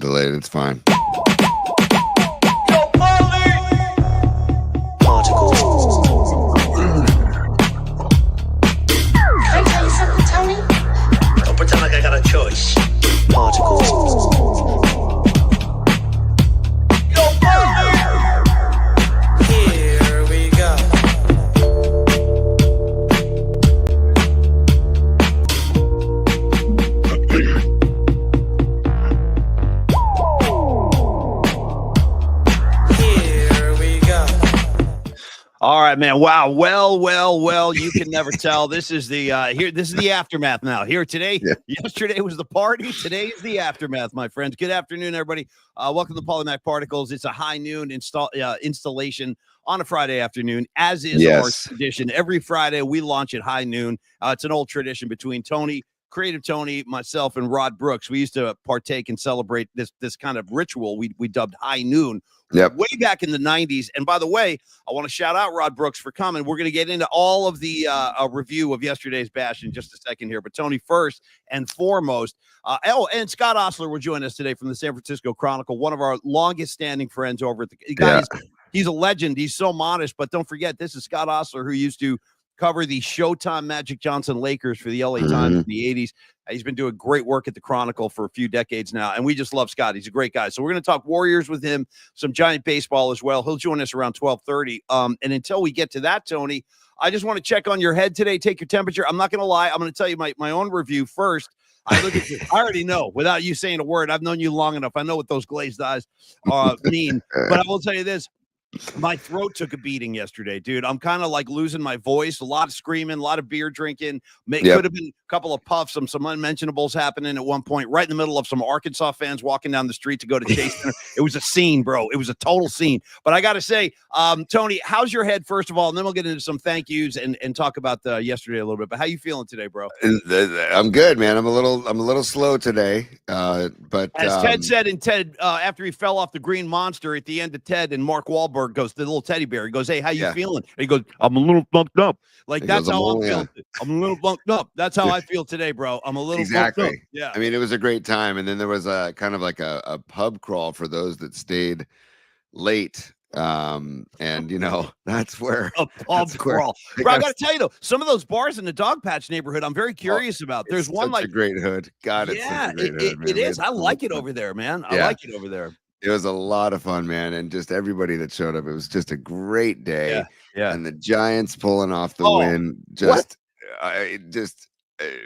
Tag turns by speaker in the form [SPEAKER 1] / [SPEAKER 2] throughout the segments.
[SPEAKER 1] delayed. It's fine.
[SPEAKER 2] Pretend like I got a choice. Particles. Here we go. Here we go.
[SPEAKER 3] All right, man. Wow. Well. You can never tell. This is the This is the aftermath now. Here today.
[SPEAKER 1] Yeah.
[SPEAKER 3] Yesterday was the party. Today is the aftermath, my friends. Good afternoon, everybody. Welcome to Polymac Particles. It's a high noon installation on a Friday afternoon, as is our tradition. Every Friday we launch at high noon. It's an old tradition between Tony, Creative Tony, myself, and Rod Brooks. We used to partake and celebrate this kind of ritual we dubbed high noon.
[SPEAKER 1] Yep.
[SPEAKER 3] Way back in the 90s. And by the way, I want to shout out Rod Brooks for coming. We're going to get into all of the review of yesterday's bash in just a second here. But Tony, first and foremost, and Scott Ostler will join us today from the San Francisco Chronicle, one of our longest standing friends over at the guys. Yeah. He's a legend. He's so modest, but don't forget, this is Scott Ostler, who used to cover the Showtime Magic Johnson Lakers for the LA Times in the 80s. He's been doing great work at the Chronicle for a few decades now, and we just love Scott. He's a great guy. So we're going to talk Warriors with him, some Giant baseball as well. He'll join us around 12:30. And until we get to that, Tony, I just want to check on your head today, take your temperature. I'm not going to lie. I'm going to tell you my own review first. I look at you. I already know without you saying a word. I've known you long enough. I know what those glazed eyes mean. But I will tell you this. My throat took a beating yesterday, dude. I'm kind of like losing my voice, a lot of screaming, a lot of beer drinking. Could have been a couple of puffs, some unmentionables happening at one point, right in the middle of some Arkansas fans walking down the street to go to Chase Center. It was a scene, bro. It was a total scene. But I got to say, Tony, how's your head, first of all? And then we'll get into some thank yous and talk about yesterday a little bit. But how you feeling today, bro?
[SPEAKER 1] I'm good, man. I'm a little slow today. But
[SPEAKER 3] as Ted said in Ted, after he fell off the green monster at the end of Ted, and Mark Wahlberg goes, the little teddy bear, he goes, "Hey, how you feeling?" And he goes, "I'm a little bunked up." Like that's how I'm feeling. I'm a little bunked up. That's how I feel today, bro. I'm a little bunked up. Yeah.
[SPEAKER 1] I mean, it was a great time, and then there was a kind of like a pub crawl for those that stayed late. And you know, that's where
[SPEAKER 3] a pub crawl. Bro, I gotta tell you though, some of those bars in the Dog Patch neighborhood, I'm very curious about. There's one like
[SPEAKER 1] a great hood. God, it's
[SPEAKER 3] yeah,
[SPEAKER 1] such a great hood, man.
[SPEAKER 3] It is. I like it over there, man. I like it over there.
[SPEAKER 1] It was a lot of fun, man, and just everybody that showed up. It was just a great day.
[SPEAKER 3] Yeah.
[SPEAKER 1] And the Giants pulling off the win, just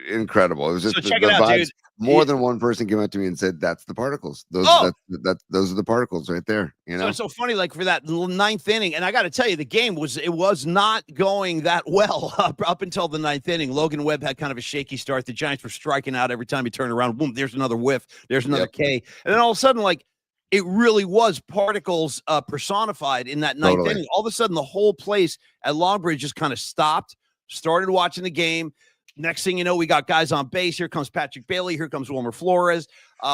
[SPEAKER 1] incredible. It was just
[SPEAKER 3] so check it out, dude.
[SPEAKER 1] More than one person came up to me and said, "That's the particles. Those are the particles right there." You know,
[SPEAKER 3] so it's so funny. Like for that ninth inning, and I got to tell you, the game was not going that well up until the ninth inning. Logan Webb had kind of a shaky start. The Giants were striking out every time he turned around. Boom, there's another whiff. There's another K, and then all of a sudden, like. It really was particles personified in that ninth inning. All of a sudden, the whole place at Longbridge just kind of stopped, started watching the game. Next thing you know, we got guys on base. Here comes Patrick Bailey. Here comes Wilmer Flores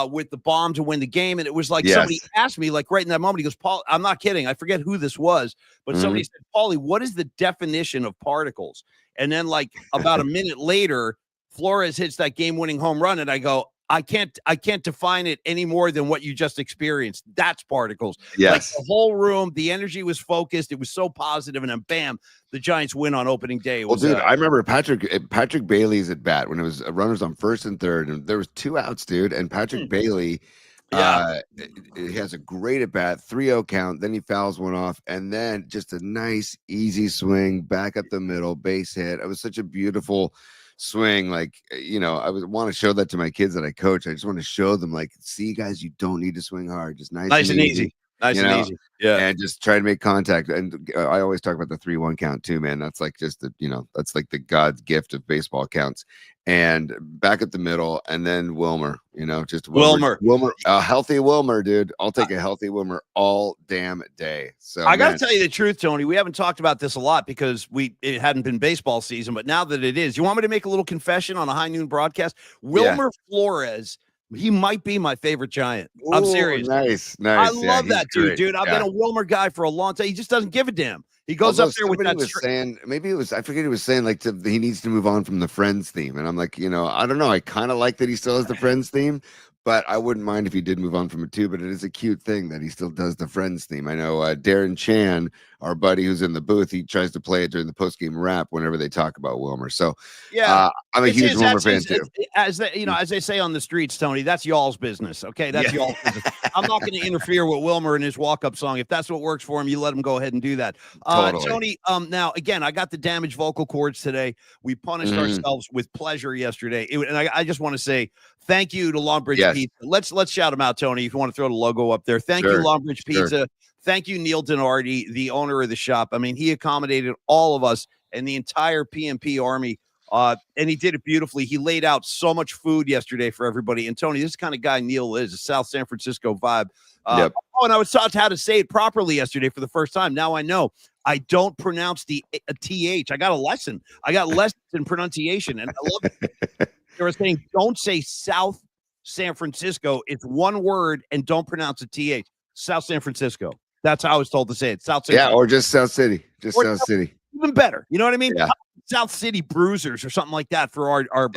[SPEAKER 3] with the bomb to win the game. And it was like somebody asked me, like right in that moment, he goes, "Paul, I'm not kidding. I forget who this was, but somebody said, Paulie, what is the definition of particles?" And then like about a minute later, Flores hits that game-winning home run, and I go, I can't define it any more than what you just experienced. That's particles.
[SPEAKER 1] Yes.
[SPEAKER 3] Like the whole room, the energy was focused. It was so positive, and then bam, the Giants win on opening day. It was,
[SPEAKER 1] dude, I remember Patrick Bailey's at bat when it was runners on first and third, and there was 2 outs, dude. And Patrick Bailey, he has a great at bat, 3-0 count. Then he fouls one off, and then just a nice, easy swing back up the middle, base hit. It was such a beautiful swing. Like, you know, I would want to show that to my kids that I coach. I just want to show them, like, see, guys, you don't need to swing hard, just nice and easy.
[SPEAKER 3] Nice and easy. Yeah.
[SPEAKER 1] And just try to make contact. And I always talk about the 3-1 count too, man. That's like just the, you know, that's like the God's gift of baseball counts. And back at the middle, and then Wilmer, you know, just Wilmer, a healthy Wilmer, dude. I'll take a healthy Wilmer all damn day. So
[SPEAKER 3] I got to tell you the truth, Tony. We haven't talked about this a lot because it hadn't been baseball season, but now that it is, you want me to make a little confession on a high noon broadcast? Wilmer Flores, he might be my favorite Giant. I'm serious.
[SPEAKER 1] Nice.
[SPEAKER 3] I love that dude. I've been a Wilmer guy for a long time. He just doesn't give a damn. He goes up there with that.
[SPEAKER 1] Saying, maybe it was, I forget, he was saying like he needs to move on from the Friends theme. And I'm like, you know, I don't know. I kind of like that he still has the Friends theme, But I wouldn't mind if he did move on from it too. But it is a cute thing that he still does the Friends theme. I know Darren Chan, our buddy who's in the booth, he tries to play it during the post game rap whenever they talk about Wilmer. So
[SPEAKER 3] Yeah.
[SPEAKER 1] I'm a huge Wilmer fan too.
[SPEAKER 3] As they say on the streets, Tony, that's y'all's business. Okay, that's y'all's business. I'm not going to interfere with Wilmer and his walk-up song. If that's what works for him, you let him go ahead and do that.
[SPEAKER 1] Totally.
[SPEAKER 3] Tony, now again, I got the damaged vocal cords today. We punished ourselves with pleasure yesterday, and I just want to say thank you to Longbridge Pizza. Let's shout them out, Tony. If you want to throw the logo up there, thank you, Longbridge Pizza. Thank you, Neil Denardi, the owner of the shop. I mean, he accommodated all of us and the entire PMP army. And he did it beautifully. He laid out so much food yesterday for everybody. And Tony, this is the kind of guy Neil is, a South San Francisco vibe. Oh, and I was taught how to say it properly yesterday for the first time. Now I know I don't pronounce the TH. I got a lesson. I got lessons in pronunciation, and I love it. They were saying, don't say South San Francisco. It's one word, and don't pronounce the TH. South San Francisco. That's how I was told to say it. South San Francisco.
[SPEAKER 1] Or just South City. Just South City.
[SPEAKER 3] Even better. You know what I mean?
[SPEAKER 1] Yeah.
[SPEAKER 3] South City Bruisers or something like that for our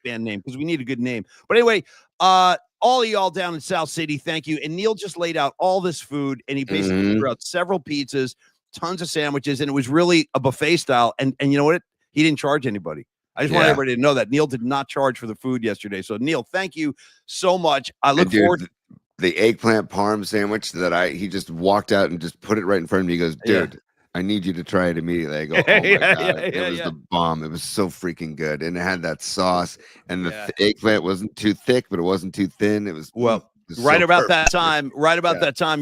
[SPEAKER 3] band name, because we need a good name. But anyway, all of y'all down in South City, thank you. And Neil just laid out all this food, and he basically threw out several pizzas, tons of sandwiches, and it was really a buffet style. And you know what? He didn't charge anybody. I just want everybody to know that Neil did not charge for the food yesterday. So Neil, thank you so much. I look forward to
[SPEAKER 1] the eggplant parm sandwich that he just walked out and just put it right in front of me. He goes, dude, I need you to try it immediately. I go, oh my God. It was the bomb. It was so freaking good. And it had that sauce, and the eggplant wasn't too thick, but it wasn't too thin. It was
[SPEAKER 3] right about that time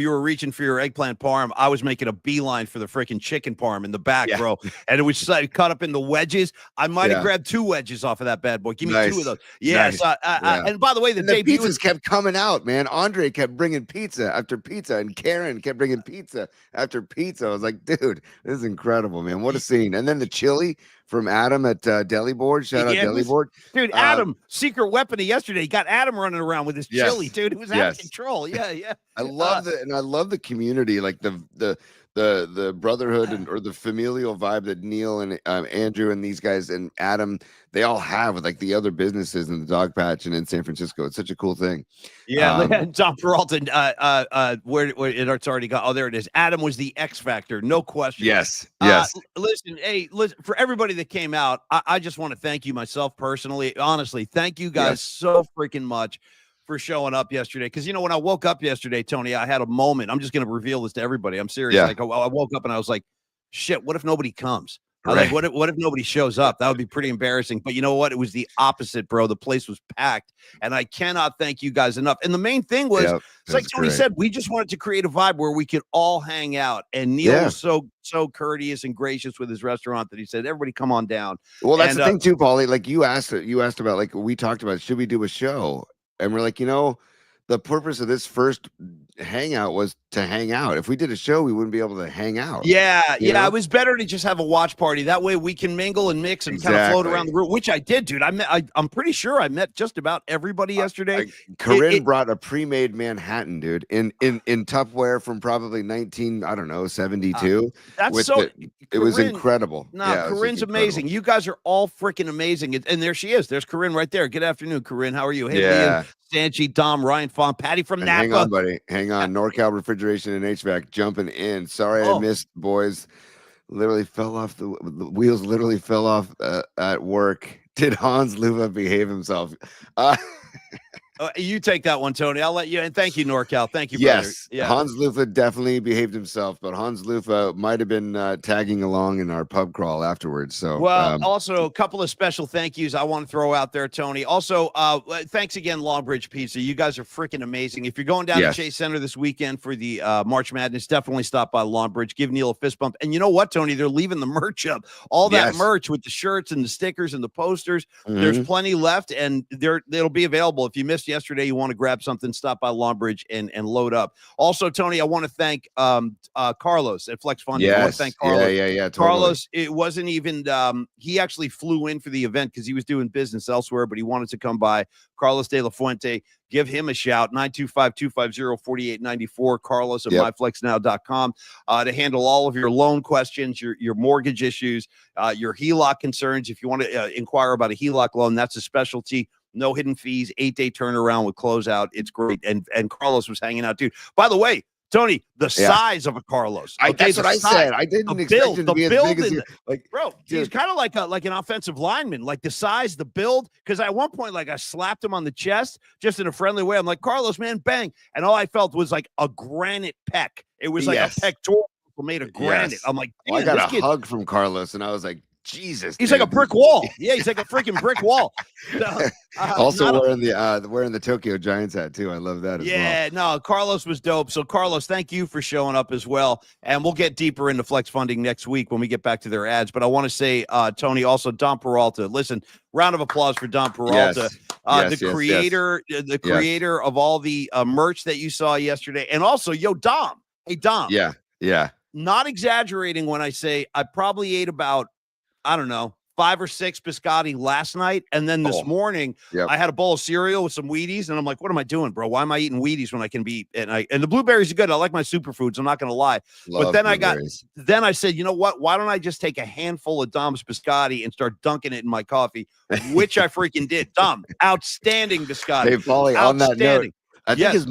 [SPEAKER 3] you were reaching for your eggplant parm. I was making a beeline for the freaking chicken parm in the back, bro. And it was cut up in the wedges. I might have grabbed 2 wedges off of that bad boy. Give me 2 of those. Yes. And by the way, the
[SPEAKER 1] pizzas kept coming out, man. Andre kept bringing pizza after pizza, and Karen kept bringing pizza after pizza. I was like, dude, this is incredible, man. What a scene. And then the chili from Adam at Deli Board. Shout out Deli Board.
[SPEAKER 3] Dude, Adam, secret weapon of yesterday. He got Adam running around with his chili, dude. It was out of control. Yeah.
[SPEAKER 1] I love the community, like the brotherhood or the familial vibe that Neil and Andrew and these guys and Adam, they all have with like the other businesses in the dog patch and in San Francisco. It's such a cool thing.
[SPEAKER 3] Yeah. Tom Peralta, where it's already got. Oh, there it is. Adam was the X factor. No question.
[SPEAKER 1] Yes.
[SPEAKER 3] Listen, for everybody that came out, I just want to thank you myself personally. Honestly, thank you guys so freaking much for showing up yesterday. Because, when I woke up yesterday, Tony, I had a moment. I'm just going to reveal this to everybody. I'm serious. Like, I woke up and I was like, shit, what if nobody comes? Like, what if nobody shows up? That would be pretty embarrassing. But you know what? It was the opposite, bro. The place was packed, and I cannot thank you guys enough. And the main thing was, it's like Tony said, we just wanted to create a vibe where we could all hang out. And Neil was so courteous and gracious with his restaurant that he said, everybody come on down.
[SPEAKER 1] Well, that's the thing too, Paulie. Like you asked about, like we talked about, should we do a show? And we're like, the purpose of this first hangout was to hang out. If we did a show, we wouldn't be able to hang out.
[SPEAKER 3] It was better to just have a watch party. That way we can mingle and mix and kind of float around the room, which I did, dude. I'm pretty sure I met just about everybody yesterday.
[SPEAKER 1] Corinne brought a pre-made Manhattan, dude, in Tupperware from probably 1972. It was incredible.
[SPEAKER 3] Corinne's amazing. You guys are all freaking amazing. And there she is. There's Corinne right there. Good afternoon, Corinne. How are you? Hey, Liam, Sanchi, Dom, Ryan, Fong, Patty from Napa.
[SPEAKER 1] Hang on, buddy. Hang on. NorCal Refrigeration and HVAC jumping in. Sorry I missed, boys. Literally fell off. The wheels literally fell off at work. Did Hans Luva behave himself?
[SPEAKER 3] You take that one, Tony. I'll let you. And thank you, NorCal. Thank you,
[SPEAKER 1] brother.
[SPEAKER 3] Yes, yeah.
[SPEAKER 1] Hans Lufa definitely behaved himself, but Hans Lufa might have been tagging along in our pub crawl afterwards. So,
[SPEAKER 3] also a couple of special thank yous I want to throw out there, Tony. Also, thanks again, Longbridge Pizza. You guys are freaking amazing. If you're going down to Chase Center this weekend for the March Madness, definitely stop by Longbridge. Give Neil a fist bump. And you know what, Tony? They're leaving the merch up. All that merch with the shirts and the stickers and the posters. There's plenty left, and it'll be available. If you missed yesterday, you want to grab something, stop by Longbridge and load up. Also, Tony, I want to thank Carlos at Flex Funding. I want to thank Carlos.
[SPEAKER 1] Totally.
[SPEAKER 3] Carlos, it wasn't even he actually flew in for the event because he was doing business elsewhere, but he wanted to come by. Carlos De La Fuente, give him a shout, 925-250-4894, Carlos at myflexnow.com, to handle all of your loan questions, your mortgage issues, your HELOC concerns. If you want to inquire about a HELOC loan, that's a specialty. no hidden fees, 8-day turnaround with closeout. It's great. And Carlos was hanging out, dude. By the way, Tony, the size of a Carlos. Okay,
[SPEAKER 1] that's what I said. I didn't expect him to be as big as you. Like,
[SPEAKER 3] bro,
[SPEAKER 1] dude.
[SPEAKER 3] He's kind of like an offensive lineman, like the size, the build. Because at one point, like I slapped him on the chest just in a friendly way. I'm like, Carlos, man, bang. And all I felt was like a granite pec. It was like a pectoral made of granite.
[SPEAKER 1] Yes.
[SPEAKER 3] I'm like,
[SPEAKER 1] I got a hug from Carlos, and I was like, Jesus,
[SPEAKER 3] he's
[SPEAKER 1] dude.
[SPEAKER 3] like a brick wall. Yeah, he's like a freaking brick wall.
[SPEAKER 1] Also wearing the Tokyo Giants hat too. I love that as well.
[SPEAKER 3] Yeah, no, Carlos was dope. So Carlos, thank you for showing up as well. And we'll get deeper into flex funding next week when we get back to their ads. But I want to say, Tony, also Don Peralta. Listen, round of applause for Don Peralta, the creator of all the merch that you saw yesterday. And also, Dom. Hey, Dom.
[SPEAKER 1] Yeah.
[SPEAKER 3] Not exaggerating when I say I probably ate about, I don't know, 5 or 6 biscotti last night. And then this morning, I had a bowl of cereal with some Wheaties. And I'm like, what am I doing, bro? Why am I eating Wheaties when I can be? And the blueberries are good. I like my superfoods. I'm not going to lie. But then I said, you know what? Why don't I just take a handful of Dom's biscotti and start dunking it in my coffee, which I freaking did. Dom, outstanding biscotti.
[SPEAKER 1] Hey, Paulie, on that note, I think his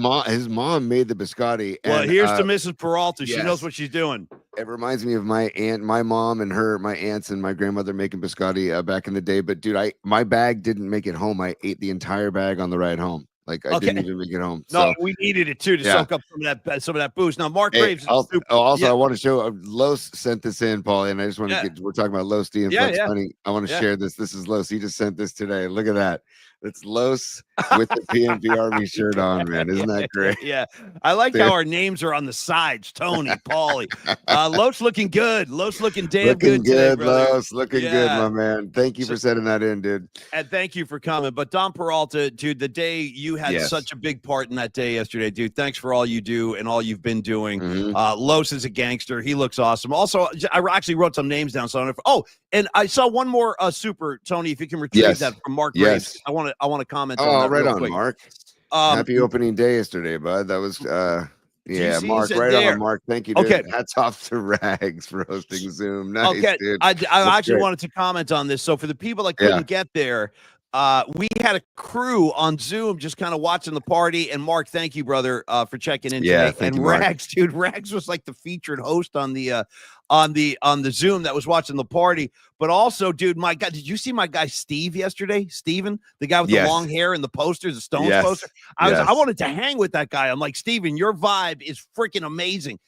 [SPEAKER 1] mom made the biscotti.
[SPEAKER 3] Well, here's to Mrs. Peralta. She knows what she's doing.
[SPEAKER 1] It reminds me of my aunt, my mom, and my aunts and my grandmother making biscotti back in the day. But dude, my bag didn't make it home. I ate the entire bag on the ride home. Like I didn't even make it home.
[SPEAKER 3] No, we needed it too to soak up some of that booze. Now, Mark Graves.
[SPEAKER 1] I want to show Los sent this in, Paulie, and I just want to we're talking about Los D and Flex Funding. I want to share this. This is Los. He just sent this today. Look at that. It's Los with the PMP Army shirt on, man. Isn't that great?
[SPEAKER 3] Yeah. I like how our names are on the sides. Tony, Paulie. Los looking good. Los looking damn good today, brother.
[SPEAKER 1] Los looking good, my man. Thank you for sending that in, dude.
[SPEAKER 3] And thank you for coming. But Don Peralta, dude, the day you had such a big part in that day yesterday, dude. Thanks for all you do and all you've been doing. Los is a gangster. He looks awesome. Also, I actually wrote some names down. And I saw one more super, Tony, if you can retrieve that from Mark Graves. I want to comment on that
[SPEAKER 1] right on,
[SPEAKER 3] quick.
[SPEAKER 1] Mark. Happy opening day yesterday, bud. That was Mark, on, Mark. Thank you, dude.
[SPEAKER 3] Okay.
[SPEAKER 1] Hats off to Rags for hosting Zoom. Nice, dude.
[SPEAKER 3] I actually wanted to comment on this. So for the people that couldn't get there, we had a crew on Zoom just kind of watching the party. And Mark, thank you, brother, for checking in today. And Rags, dude, Rags was like the featured host on the Zoom that was watching the party. But also, dude, my God, did you see my guy Steve yesterday? Steven, the guy with the long hair and the posters, the Stones poster. I wanted to hang with that guy. I'm like, Steven, your vibe is freaking amazing.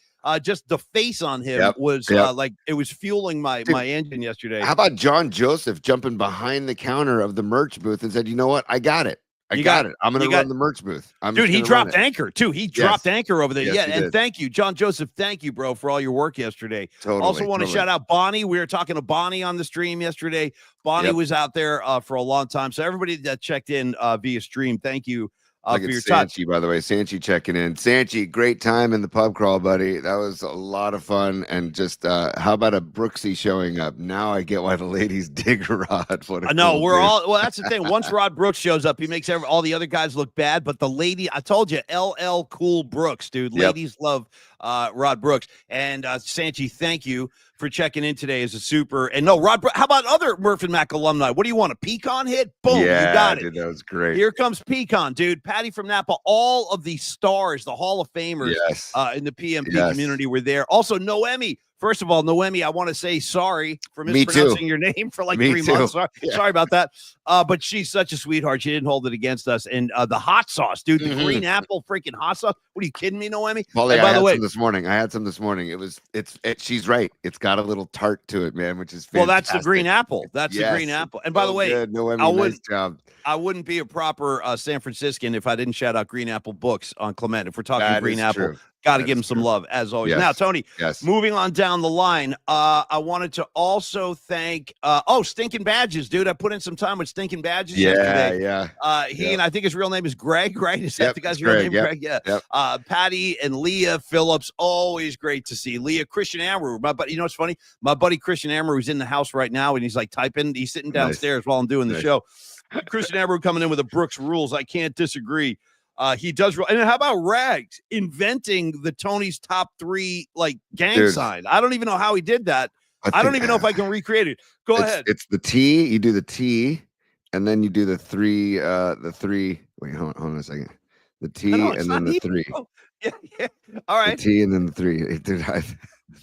[SPEAKER 3] Just the face on him was like it was fueling my engine yesterday.
[SPEAKER 1] How about John Joseph jumping behind the counter of the merch booth and said, "You know what? I got it. I got it. I'm going to run the merch booth."
[SPEAKER 3] Dude, he dropped anchor too. He dropped anchor over there.
[SPEAKER 1] Yes,
[SPEAKER 3] and thank you, John Joseph. Thank you, bro, for all your work yesterday. Also want to shout out Bonnie. We were talking to Bonnie on the stream yesterday. Bonnie was out there for a long time. So everybody that checked in via stream, thank you.
[SPEAKER 1] Look at Sanchi, by the way. Sanchi checking in. Sanchi, great time in the pub crawl, buddy. That was a lot of fun. And just how about a Brooksy showing up? Now I get why the ladies dig Rod.
[SPEAKER 3] I know well, that's the thing. Once Rod Brooks shows up, he makes all the other guys look bad. But the lady, I told you, LL Cool Brooks, dude. Ladies love Rod Brooks. And Sanchi, thank you for checking in today as a super. And no, Rod, how about other Murph and Mac alumni? What do you want? A pecan hit? Boom, you got it.
[SPEAKER 1] Dude, that was great.
[SPEAKER 3] Here comes pecan, dude. Patty from Napa. All of the stars, the Hall of Famers in the PMP community were there. Also, Noemi. First of all, Noemi, I want to say sorry for mispronouncing your name for like 3 months. Sorry about that. But she's such a sweetheart. She didn't hold it against us. And the hot sauce, dude, the green apple freaking hot sauce. What are you kidding me, Noemi?
[SPEAKER 1] Paulie, by the way, I had some this morning. She's right. It's got a little tart to it, man, which is fantastic.
[SPEAKER 3] Well, that's the green apple. That's the green apple. And by the way,
[SPEAKER 1] Noemi, nice job.
[SPEAKER 3] I wouldn't be a proper San Franciscan if I didn't shout out Green Apple Books on Clement. If we're talking Green Apple, got to give him some love, as always. Now, Tony, moving on down the line, I wanted to also thank, Stinking Badges, dude. I put in some time with Stinking Badges yesterday. And I think his real name is Greg, right? Is that the guy's real name? Greg? Yeah. Patty and Leah Phillips, always great to see. Leah, Christian Amru, but you know what's funny? My buddy Christian Amru is in the house right now, and he's like typing. He's sitting downstairs while I'm doing the show. Christian Amru coming in with a Brooks rules. I can't disagree. He does. And how about Rags inventing the Tony's top 3 like gang sign? I don't even know how he did that. I don't even know if I can recreate it. Go ahead.
[SPEAKER 1] It's the T. You do the T, and then you do the three. Wait, hold on a second. The
[SPEAKER 3] No,
[SPEAKER 1] T
[SPEAKER 3] it's
[SPEAKER 1] and then
[SPEAKER 3] not
[SPEAKER 1] the
[SPEAKER 3] easy.
[SPEAKER 1] three.
[SPEAKER 3] Oh, yeah, yeah. All
[SPEAKER 1] The
[SPEAKER 3] right.
[SPEAKER 1] T and then the three. Dude,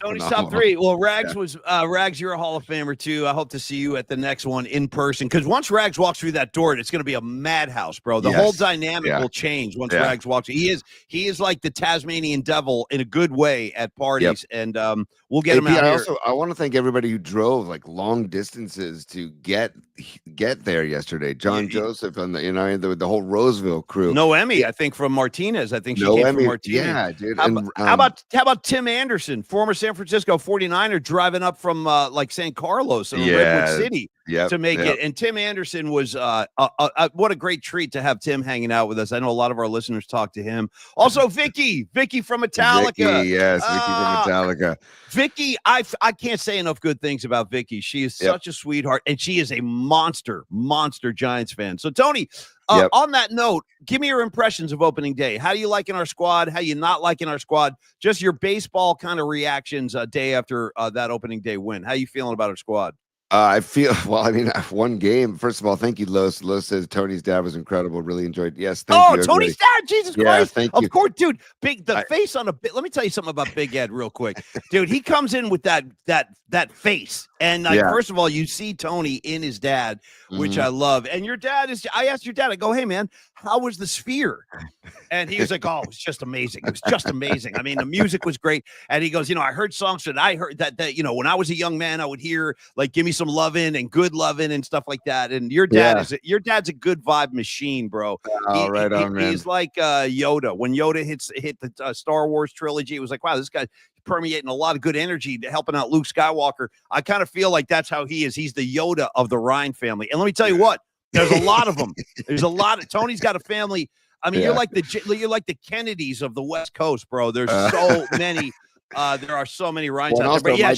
[SPEAKER 3] Tony's top
[SPEAKER 1] phenomenal.
[SPEAKER 3] three. Well, Rags
[SPEAKER 1] Yeah.
[SPEAKER 3] was Rags. You're a Hall of Famer too. I hope to see you at the next one in person. Because once Rags walks through that door, it's going to be a madhouse, bro. The whole
[SPEAKER 1] Yes.
[SPEAKER 3] dynamic
[SPEAKER 1] Yeah.
[SPEAKER 3] will change once
[SPEAKER 1] Yeah.
[SPEAKER 3] Rags walks. He is like the Tasmanian devil in a good way at parties, and we'll get him
[SPEAKER 1] AP,
[SPEAKER 3] out here.
[SPEAKER 1] I want to thank everybody who drove like long distances to get there yesterday. John Joseph and the whole Roseville crew.
[SPEAKER 3] Noemi, I think from Martinez. I think she came from
[SPEAKER 1] Noemi,
[SPEAKER 3] Martinez.
[SPEAKER 1] yeah, dude.
[SPEAKER 3] How,
[SPEAKER 1] And
[SPEAKER 3] how about Tim Anderson, former San Francisco 49er, driving up from like San Carlos or Redwood City to make it? And Tim Anderson was what a great treat to have Tim hanging out with us. I know a lot of our listeners talk to him. Also, Vicky from Metallica.
[SPEAKER 1] Vicky from Metallica.
[SPEAKER 3] Vicky, I can't say enough good things about Vicky. She is such a sweetheart, and she is a monster Giants fan. So, Tony, on that note, give me your impressions of opening day. How do you liking our squad? How you not liking our squad? Just your baseball kind of reactions day after that opening day win. How you feeling about our squad?
[SPEAKER 1] I feel well. I mean, one game. First of all, thank you, Los. Los says Tony's dad was incredible. Really enjoyed. Yes, thank you.
[SPEAKER 3] Tony's dad, Jesus Christ!
[SPEAKER 1] Thank you.
[SPEAKER 3] Of course, dude. Face on a bit. Let me tell you something about Big Ed, real quick, dude. He comes in with that face, and first of all, you see Tony in his dad, which I love. And your dad is. I asked your dad. I go, hey man, how was the Sphere? And he was like, oh, it was just amazing. It was just amazing. I mean, the music was great. And he goes, I heard songs that I heard that when I was a young man, I would hear like "Give Me Some Lovin'" and "Good Lovin'" and stuff like that. And your dad's a good vibe machine, bro.
[SPEAKER 1] Oh, right on, man.
[SPEAKER 3] He's like Yoda. When Yoda hit the Star Wars trilogy, it was like, wow, this guy permeating a lot of good energy to helping out Luke Skywalker. I kind of feel like that's how he is. He's the Yoda of the Ryan family. And let me tell you what, there's a lot of them. There's a lot of Tony's got a family. I mean, you're like the Kennedys of the West Coast, bro. There's so many. There are so many Ryans out there. But yeah,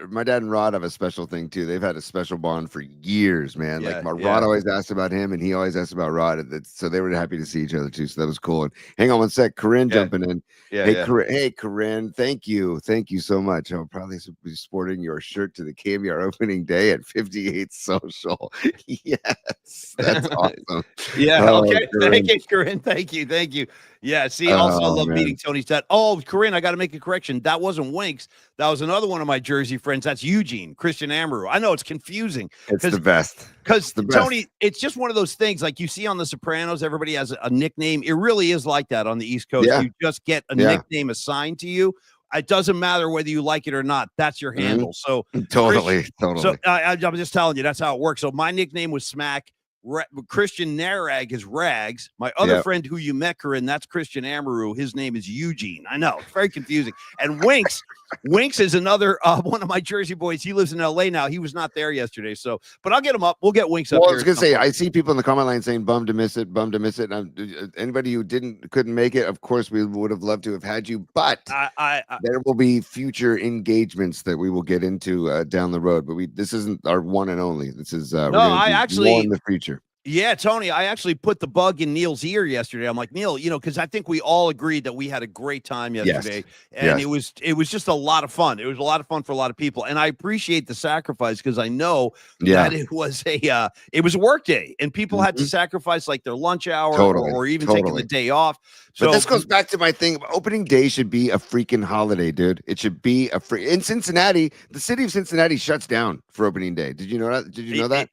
[SPEAKER 1] my dad and Rod have a special thing too. They've had a special bond for years, man. Rod always asked about him, and he always asked about Rod. So they were happy to see each other too. So that was cool. And hang on one sec, Corinne jumping in. Hey, Corinne, thank you so much. I'll probably be sporting your shirt to the KBR opening day at 58 Social. Yes, that's awesome.
[SPEAKER 3] Okay. Thank you, Corinne. Thank you. Yeah, see, also I love meeting Tony's dad. Oh, Corinne, I got to make a correction. That wasn't Winks. That was another one of my Jersey friends. That's Eugene, Christian Amaru. I know it's confusing.
[SPEAKER 1] It's the best.
[SPEAKER 3] Because, Tony, it's just one of those things like you see on The Sopranos, everybody has a nickname. It really is like that on the East Coast.
[SPEAKER 1] Yeah.
[SPEAKER 3] You just get a nickname assigned to you. It doesn't matter whether you like it or not. That's your handle. So
[SPEAKER 1] totally.
[SPEAKER 3] So I'm just telling you, that's how it works. So my nickname was Smack. Christian Narag is Rags. My other friend who you met, Corinne, that's Christian Amaru. His name is Eugene. I know, it's very confusing. And Winks is another one of my Jersey boys. He lives in LA now. He was not there yesterday. So, but I'll get him up. We'll get Winks up.
[SPEAKER 1] Well, I was gonna say, I see people in the comment line saying bummed to miss it. And anybody who couldn't make it, of course, we would have loved to have had you. But there will be future engagements that we will get into down the road. But this isn't our one and only. This is more in the future.
[SPEAKER 3] Yeah, Tony, I actually put the bug in Neil's ear yesterday. I'm like, Neil, because I think we all agreed that we had a great time yesterday. And it was just a lot of fun. It was a lot of fun for a lot of people. And I appreciate the sacrifice because I know that it was a work day and people had to sacrifice like their lunch hour or even taking the day off. So
[SPEAKER 1] but this goes back to my thing. Opening day should be a freaking holiday, dude. It should be in Cincinnati. The city of Cincinnati shuts down for opening day. Did you know that? Did you know that?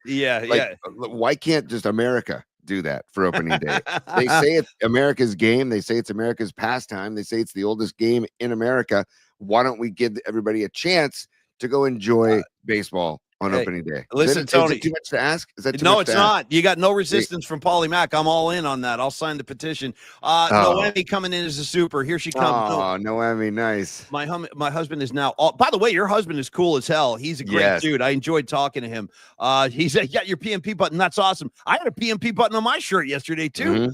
[SPEAKER 1] Why can't just America do that for opening day? They say it's America's game. They say it's America's pastime. They say it's the oldest game in America. Why don't we give everybody a chance to go enjoy baseball on opening day?
[SPEAKER 3] Listen, Tony,
[SPEAKER 1] is it too much to ask? Is that too
[SPEAKER 3] no,
[SPEAKER 1] much
[SPEAKER 3] it's
[SPEAKER 1] to
[SPEAKER 3] not.
[SPEAKER 1] ask?
[SPEAKER 3] You got no resistance from Paulie Mack. I'm all in on that. I'll sign the petition. Noemi coming in as a super. Here she comes.
[SPEAKER 1] Oh, Noemi, nice.
[SPEAKER 3] My husband is now. By the way, your husband is cool as hell. He's a great dude. I enjoyed talking to him. He said, "Yeah, your PMP button. That's awesome. I had a PMP button on my shirt yesterday too."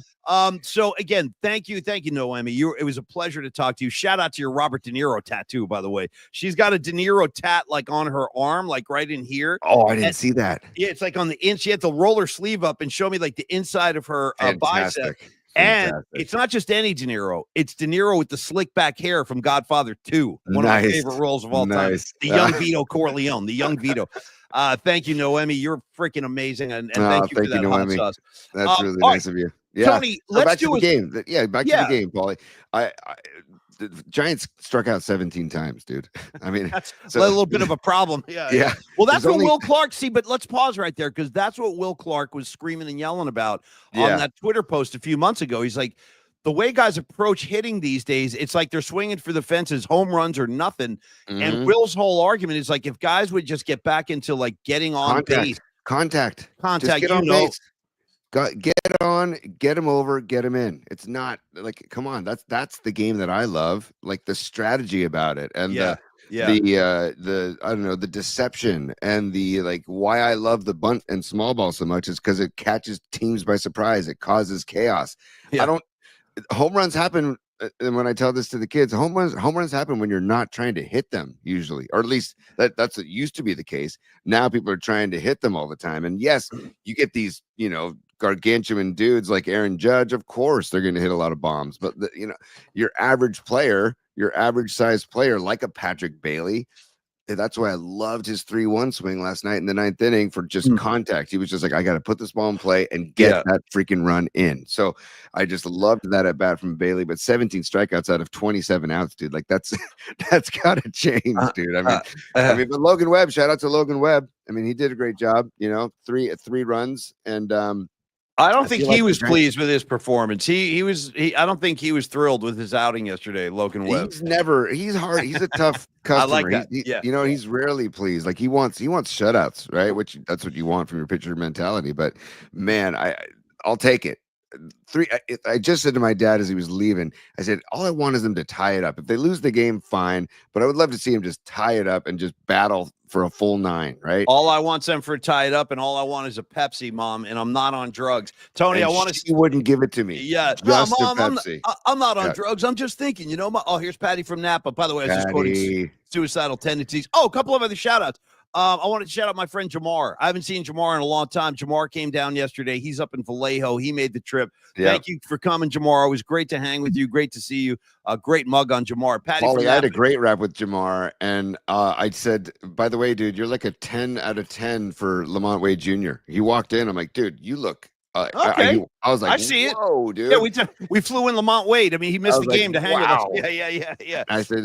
[SPEAKER 3] So again, thank you, Noemi. It was a pleasure to talk to you. Shout out to your Robert De Niro tattoo, by the way. She's got a De Niro tat like on her arm, like right in here.
[SPEAKER 1] Oh, I didn't see that.
[SPEAKER 3] Yeah, it's like on the she had to roll her sleeve up and show me like the inside of her bicep. And it's not just any De Niro. It's De Niro with the slick back hair from Godfather 2. One of my favorite roles of all time. The young Vito Corleone, the young Vito. Thank you, Noemi. You're freaking amazing, and thank you for
[SPEAKER 1] Thank you,
[SPEAKER 3] that hot
[SPEAKER 1] Noemi.
[SPEAKER 3] sauce.
[SPEAKER 1] That's really
[SPEAKER 3] All right,
[SPEAKER 1] nice of you. Yeah.
[SPEAKER 3] Tony,
[SPEAKER 1] So
[SPEAKER 3] let's
[SPEAKER 1] back to
[SPEAKER 3] do
[SPEAKER 1] the
[SPEAKER 3] a
[SPEAKER 1] game. Back to the
[SPEAKER 3] yeah.
[SPEAKER 1] game, Paulie. The Giants struck out 17 times, dude. I mean,
[SPEAKER 3] That's a
[SPEAKER 1] so
[SPEAKER 3] little bit of a problem. Yeah,
[SPEAKER 1] yeah.
[SPEAKER 3] Well, that's
[SPEAKER 1] There's
[SPEAKER 3] what
[SPEAKER 1] only
[SPEAKER 3] Will Clark see. But let's pause right there because that's what Will Clark was screaming and yelling about on
[SPEAKER 1] yeah.
[SPEAKER 3] that Twitter post a few months ago. He's like, the way guys approach hitting these days, it's like they're swinging for the fences, home runs or nothing. And
[SPEAKER 1] Mhm.
[SPEAKER 3] Will's whole argument is like, if guys would just get back into like getting on base,
[SPEAKER 1] Contact. Just
[SPEAKER 3] contact,
[SPEAKER 1] get on base. Get on, get him over, get him in. It's not like, come on, that's the game that I love, like the strategy about it and
[SPEAKER 3] yeah,
[SPEAKER 1] the I don't know, the deception and the like why I love the bunt and small ball so much is because it catches teams by surprise. It causes chaos.
[SPEAKER 3] yeah.
[SPEAKER 1] Home runs happen, and when I tell this to the kids, home runs happen when you're not trying to hit them usually, or at least that's what used to be the case. Now people are trying to hit them all the time, and yes, you get these gargantuan dudes like Aaron Judge. Of course, they're going to hit a lot of bombs, but your average player, your average sized player, like a Patrick Bailey. That's why I loved his 3-1 swing last night in the 9th inning for just contact. He was just like, I got to put this ball in play and get that freaking run in. So I just loved that at bat from Bailey, but 17 strikeouts out of 27 outs, dude. Like that's got to change, dude. I mean, but Logan Webb, shout out to Logan Webb. I mean, he did a great job, three runs. And
[SPEAKER 3] I don't think he was pleased with his performance. I don't think he was thrilled with his outing yesterday, Logan Webb.
[SPEAKER 1] He's hard. He's a tough customer.
[SPEAKER 3] I like that.
[SPEAKER 1] He's rarely pleased. Like he wants shutouts, right? Which that's what you want from your pitcher mentality. But man, I'll take it. I just said to my dad as he was leaving, I said, all I want is them to tie it up. If they lose the game, fine. But I would love to see him just tie it up and just battle for a full 9, right?
[SPEAKER 3] All I want them for tie it up, and all I want is a Pepsi, Mom, and I'm not on drugs. Tony,
[SPEAKER 1] and
[SPEAKER 3] I want to.
[SPEAKER 1] She wouldn't give it to me.
[SPEAKER 3] Yeah,
[SPEAKER 1] just
[SPEAKER 3] Mom,
[SPEAKER 1] Pepsi.
[SPEAKER 3] I'm not on drugs. I'm just thinking, here's Patty from Napa. By the way, I was just quoting suicidal tendencies. Oh, a couple of other shout outs. I wanted to shout out my friend Jamar. I haven't seen Jamar in a long time. Jamar came down yesterday. He's up in Vallejo. He made the trip. Thank you for coming, Jamar. It was great to hang with you. Great to see you. A great mug on Jamar. Patty,
[SPEAKER 1] I had a great rap with Jamar, and I said, by the way, dude, you're like a 10 out of 10 for Lamont Wade Jr. He walked in. I'm like, dude, you look.
[SPEAKER 3] Okay.
[SPEAKER 1] I was like,
[SPEAKER 3] I see
[SPEAKER 1] whoa,
[SPEAKER 3] it.
[SPEAKER 1] Dude.
[SPEAKER 3] Yeah, we flew in Lamont Wade. I mean, he missed the game to hang with us. Yeah.
[SPEAKER 1] I said,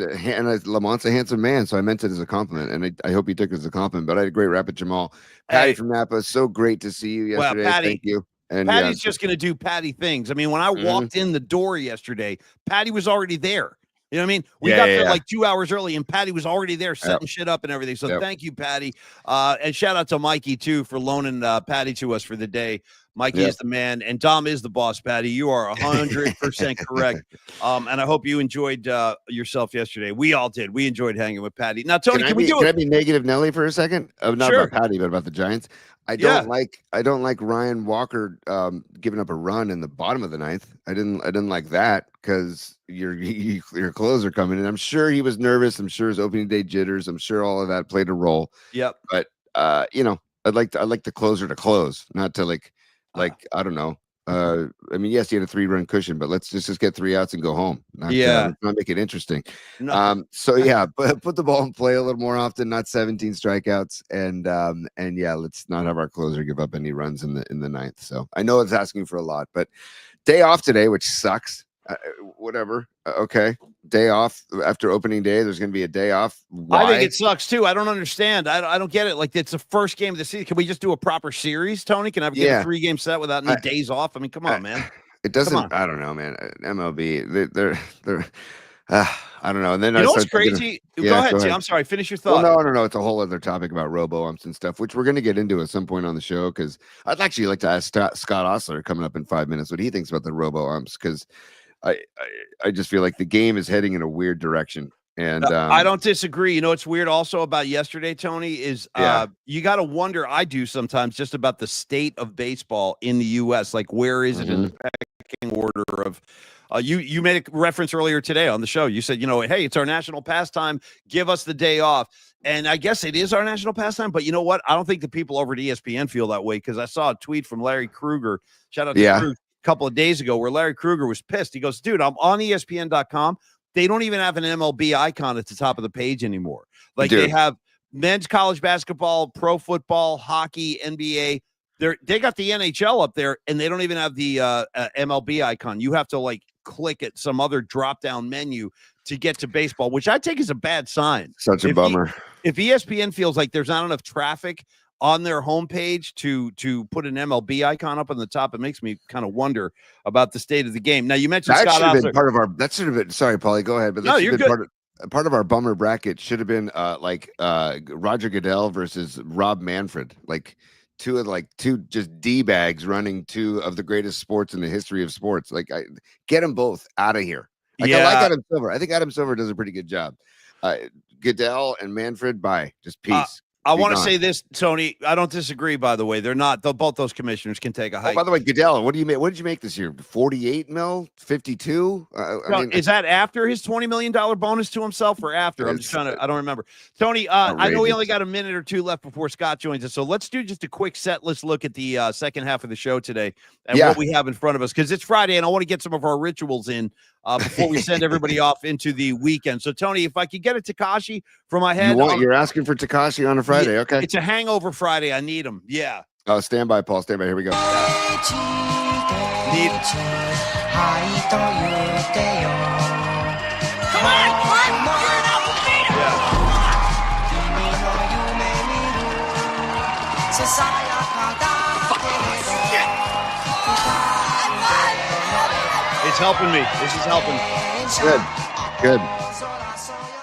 [SPEAKER 1] Lamont's a handsome man, so I meant it as a compliment, and I hope he took it as a compliment. But I had a great rap with Jamal. Patty from Napa, so great to see you yesterday.
[SPEAKER 3] Patty,
[SPEAKER 1] thank you. And
[SPEAKER 3] Patty's just going to do Patty things. I mean, when I walked in the door yesterday, Patty was already there. You know what I mean? We got there like 2 hours early, and Patty was already there setting shit up and everything. So thank you, Patty. And shout out to Mikey, too, for loaning Patty to us for the day. Mikey is the man, and Dom is the boss, Patty. You are 100% correct. And I hope you enjoyed yourself yesterday. We all did. We enjoyed hanging with Patty. Now, Tony,
[SPEAKER 1] can I be negative Nelly for a second? Not about Patty, but about the Giants. I don't like Ryan Walker giving up a run in the bottom of the 9th. I didn't like that because your clothes are coming in. I'm sure he was nervous. I'm sure his opening day jitters. I'm sure all of that played a role.
[SPEAKER 3] Yep.
[SPEAKER 1] But I'd like the closer to close, not to I don't know. I mean, yes, he had a 3-run cushion, but let's just get 3 outs and go home. Let's not make it interesting.
[SPEAKER 3] No.
[SPEAKER 1] But put the ball in play a little more often, not 17 strikeouts, and let's not have our closer give up any runs in the 9th. So I know it's asking for a lot, but day off today, which sucks. Whatever. Okay. Day off after opening day. There's going to be a day off. Why?
[SPEAKER 3] I think it sucks too. I don't understand. I don't get it. Like, it's the first game of the season. Can we just do a proper series, Tony? Can I get a 3-game set without any days off? I mean, come on, man.
[SPEAKER 1] It doesn't. I don't know, man. MLB. They're. I don't know. And then
[SPEAKER 3] what's crazy? Go ahead, T. I'm sorry. Finish your thought.
[SPEAKER 1] Well, no. It's a whole other topic about robo-umps and stuff, which we're going to get into at some point on the show. Because I'd actually like to ask Scott Ostler coming up in 5 minutes what he thinks about the robo-umps. Because I just feel like the game is heading in a weird direction. And
[SPEAKER 3] I don't disagree. You know what's weird also about yesterday, Tony, is you got to wonder, I do sometimes, just about the state of baseball in the U.S. Like, where is it in the pecking order of you made a reference earlier today on the show. You said, hey, it's our national pastime. Give us the day off. And I guess it is our national pastime. But you know what? I don't think the people over at ESPN feel that way, because I saw a tweet from Larry Krueger. Shout out to Krueger. Couple of days ago, where Larry Krueger was pissed. He goes, dude, I'm on ESPN.com. They don't even have an MLB icon at the top of the page anymore. Like, they have men's college basketball, pro football, hockey, NBA. They got the NHL up there, and they don't even have the MLB icon. You have to like click at some other drop down menu to get to baseball, which I take as a bad sign.
[SPEAKER 1] Such a bummer.
[SPEAKER 3] If ESPN feels like there's not enough traffic on their homepage to put an MLB icon up on the top, it makes me kind of wonder about the state of the game. Now, you mentioned
[SPEAKER 1] That
[SPEAKER 3] Scott
[SPEAKER 1] should have
[SPEAKER 3] Ostler.
[SPEAKER 1] been part of our. That should have been. Sorry, Paulie, go ahead. But that
[SPEAKER 3] No,
[SPEAKER 1] should
[SPEAKER 3] you're
[SPEAKER 1] have been
[SPEAKER 3] good.
[SPEAKER 1] part of our bummer bracket should have been Roger Goodell versus Rob Manfred, like two just D bags running two of the greatest sports in the history of sports. Like, get them both out of here. Like, I like Adam Silver. I think Adam Silver does a pretty good job. Goodell and Manfred, bye. Just peace.
[SPEAKER 3] I want to say this, Tony. I don't disagree, by the way. They're not. Both those commissioners can take a hike.
[SPEAKER 1] Oh, by the way, Goodell, what did you make this year? 48 mil? 52?
[SPEAKER 3] Is that after his $20 million bonus to himself or after? I'm just trying to, I don't remember. Tony, I know we only got a minute or two left before Scott joins us. So let's do just a quick set list look at the second half of the show today and what we have in front of us, because it's Friday and I want to get some of our rituals in before we send everybody off into the weekend. So, Tony, if I could get a Tekashi from my head.
[SPEAKER 1] You're asking for Tekashi on a Friday. Okay.
[SPEAKER 3] It's a hangover Friday. I need him. Yeah.
[SPEAKER 1] Oh, stand by, Paul. Stand by. Here we go.
[SPEAKER 3] Need
[SPEAKER 4] Come on, Clark! You're an alpha beta!
[SPEAKER 3] It's helping me. This is helping.
[SPEAKER 1] Good.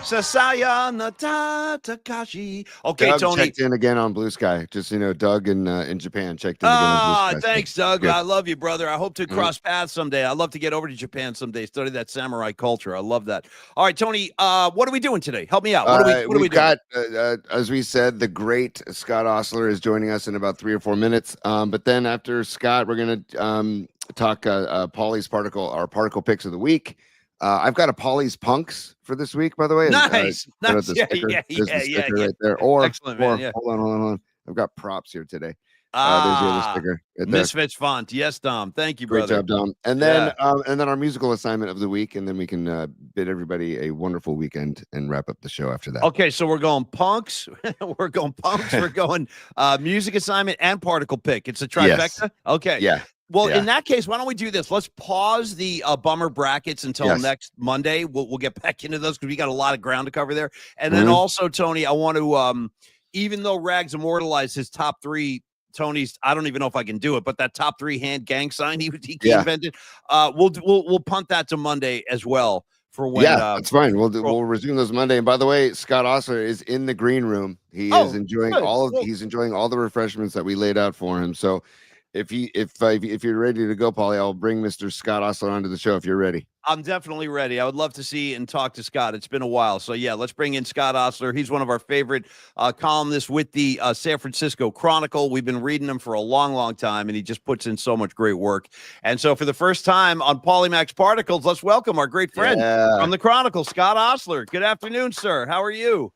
[SPEAKER 3] Sasaya Takashi. Okay,
[SPEAKER 1] Doug
[SPEAKER 3] Tony.
[SPEAKER 1] checked in again on Blue Sky. Just, Doug in Japan checked in again on Blue Sky.
[SPEAKER 3] Thanks, Doug.
[SPEAKER 1] Good.
[SPEAKER 3] I love you, brother. I hope to cross paths someday. I'd love to get over to Japan someday, study that samurai culture. I love that. All right, Tony, what are we doing today? Help me out. What are we doing?
[SPEAKER 1] As we said, the great Scott Ostler is joining us in about 3 or 4 minutes. But then after Scott, we're going to talk Paulie's particle picks of the week. I've got a Paulie's Punks for this week, by the way.
[SPEAKER 3] Nice.
[SPEAKER 1] Nice.
[SPEAKER 3] Yeah.
[SPEAKER 1] Right there. Or,
[SPEAKER 3] excellent, man. Yeah.
[SPEAKER 1] Hold on. I've got props here today. There's the other sticker. Right there.
[SPEAKER 3] Misfits font. Yes, Dom. Thank you,
[SPEAKER 1] Great
[SPEAKER 3] brother.
[SPEAKER 1] job, Dom. And then our musical assignment of the week, and then we can bid everybody a wonderful weekend and wrap up the show after that.
[SPEAKER 3] Okay, so we're going punks. We're going music assignment and particle pick. It's a trifecta.
[SPEAKER 1] Yes.
[SPEAKER 3] Okay.
[SPEAKER 1] Yeah.
[SPEAKER 3] Well, in that case, why don't we do this? Let's pause the bummer brackets until next Monday. We'll get back into those because we got a lot of ground to cover there. And then also, Tony, I want to, even though Rags immortalized his top three, Tony's, I don't even know if I can do it, but that top three hand gang sign he invented, we'll punt that to Monday as well. For when,
[SPEAKER 1] that's fine. We'll resume those Monday. And by the way, Scott Ostler is in the green room. He is enjoying he's enjoying all the refreshments that we laid out for him. So if you're ready to go, Paulie, I'll bring Mr. Scott Ostler onto the show if you're ready.
[SPEAKER 3] I'm definitely ready. I would love to see and talk to Scott. It's been a while. So, let's bring in Scott Ostler. He's one of our favorite columnists with the San Francisco Chronicle. We've been reading him for a long, long time, and he just puts in so much great work. And so for the first time on Polymax Particles, let's welcome our great friend from the Chronicle, Scott Ostler. Good afternoon, sir. How are you?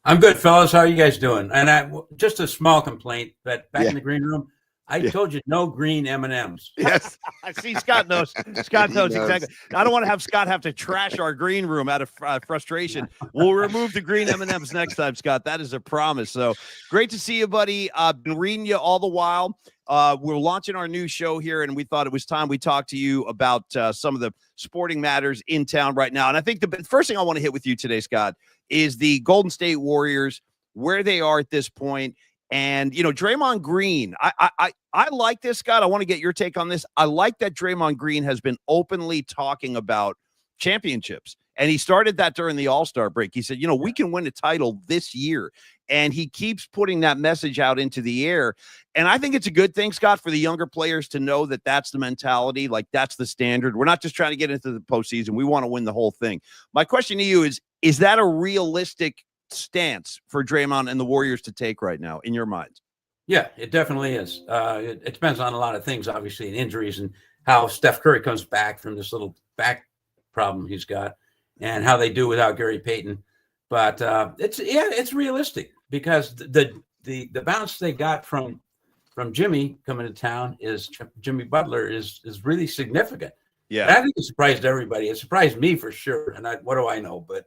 [SPEAKER 5] I'm good, fellas. How are you guys doing? And just a small complaint, but back in the green room, I told you no green M&Ms.
[SPEAKER 1] Yes.
[SPEAKER 3] I see Scott knows. Scott knows exactly. I don't want to have Scott have to trash our green room out of frustration. We'll remove the green M&Ms next time, Scott. That is a promise. So great to see you, buddy. I've been reading you all the while. We're launching our new show here, and we thought it was time we talked to you about some of the sporting matters in town right now. And I think the first thing I want to hit with you today, Scott, is the Golden State Warriors, where they are at this point. And, Draymond Green, I like this, Scott. I want to get your take on this. I like that Draymond Green has been openly talking about championships. And he started that during the All-Star break. He said, we can win a title this year. And he keeps putting that message out into the air. And I think it's a good thing, Scott, for the younger players to know that that's the mentality, like that's the standard. We're not just trying to get into the postseason. We want to win the whole thing. My question to you is that a realistic stance for Draymond and the Warriors to take right now in your mind?
[SPEAKER 5] Yeah, it definitely is. It depends on a lot of things, obviously, and injuries and how Steph Curry comes back from this little back problem he's got and how they do without Gary Payton. But it's realistic because the bounce they got from Jimmy coming to town Jimmy Butler is really significant.
[SPEAKER 3] Yeah.
[SPEAKER 5] And I think it surprised everybody. It surprised me for sure. And what do I know? But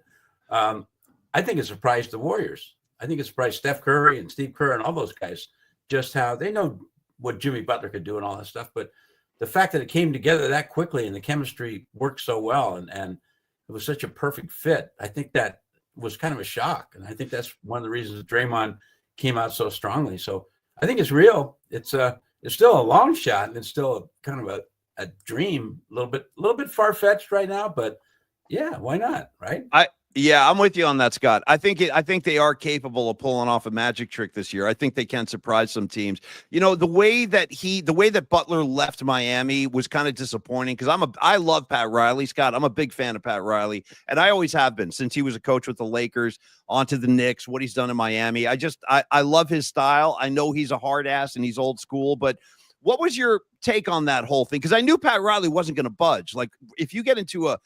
[SPEAKER 5] I think it surprised the Warriors. I think it surprised Steph Curry and Steve Kerr and all those guys just how they know what Jimmy Butler could do and all that stuff. But the fact that it came together that quickly and the chemistry worked so well and it was such a perfect fit, I think that was kind of a shock. And I think that's one of the reasons Draymond came out so strongly. So I think it's real. It's still a long shot, and it's still kind of a dream, a little bit far-fetched right now, but yeah, why not? Right.
[SPEAKER 3] Yeah, I'm with you on that, Scott. I think they are capable of pulling off a magic trick this year. I think they can surprise some teams. You know, the way that Butler left Miami was kind of disappointing because I love Pat Riley, Scott. I'm a big fan of Pat Riley, and I always have been since he was a coach with the Lakers, onto the Knicks, what he's done in Miami. I love his style. I know he's a hard ass and he's old school, but what was your take on that whole thing? Because I knew Pat Riley wasn't going to budge. Like, if you get into a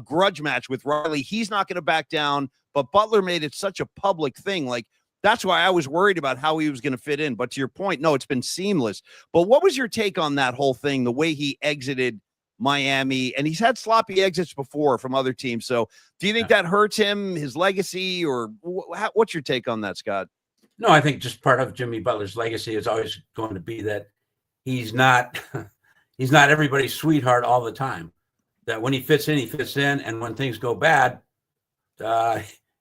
[SPEAKER 3] grudge match with Riley, he's not going to back down, but Butler made it such a public thing. Like, that's why I was worried about how he was going to fit in. But to your point, no, it's been seamless. But what was your take on that whole thing, the way he exited Miami? And he's had sloppy exits before from other teams. So do you think that hurts him, his legacy, or what's your take on that, Scott?
[SPEAKER 5] No, I think just part of Jimmy Butler's legacy is always going to be that he's not everybody's sweetheart all the time. That when he fits in, and when things go bad,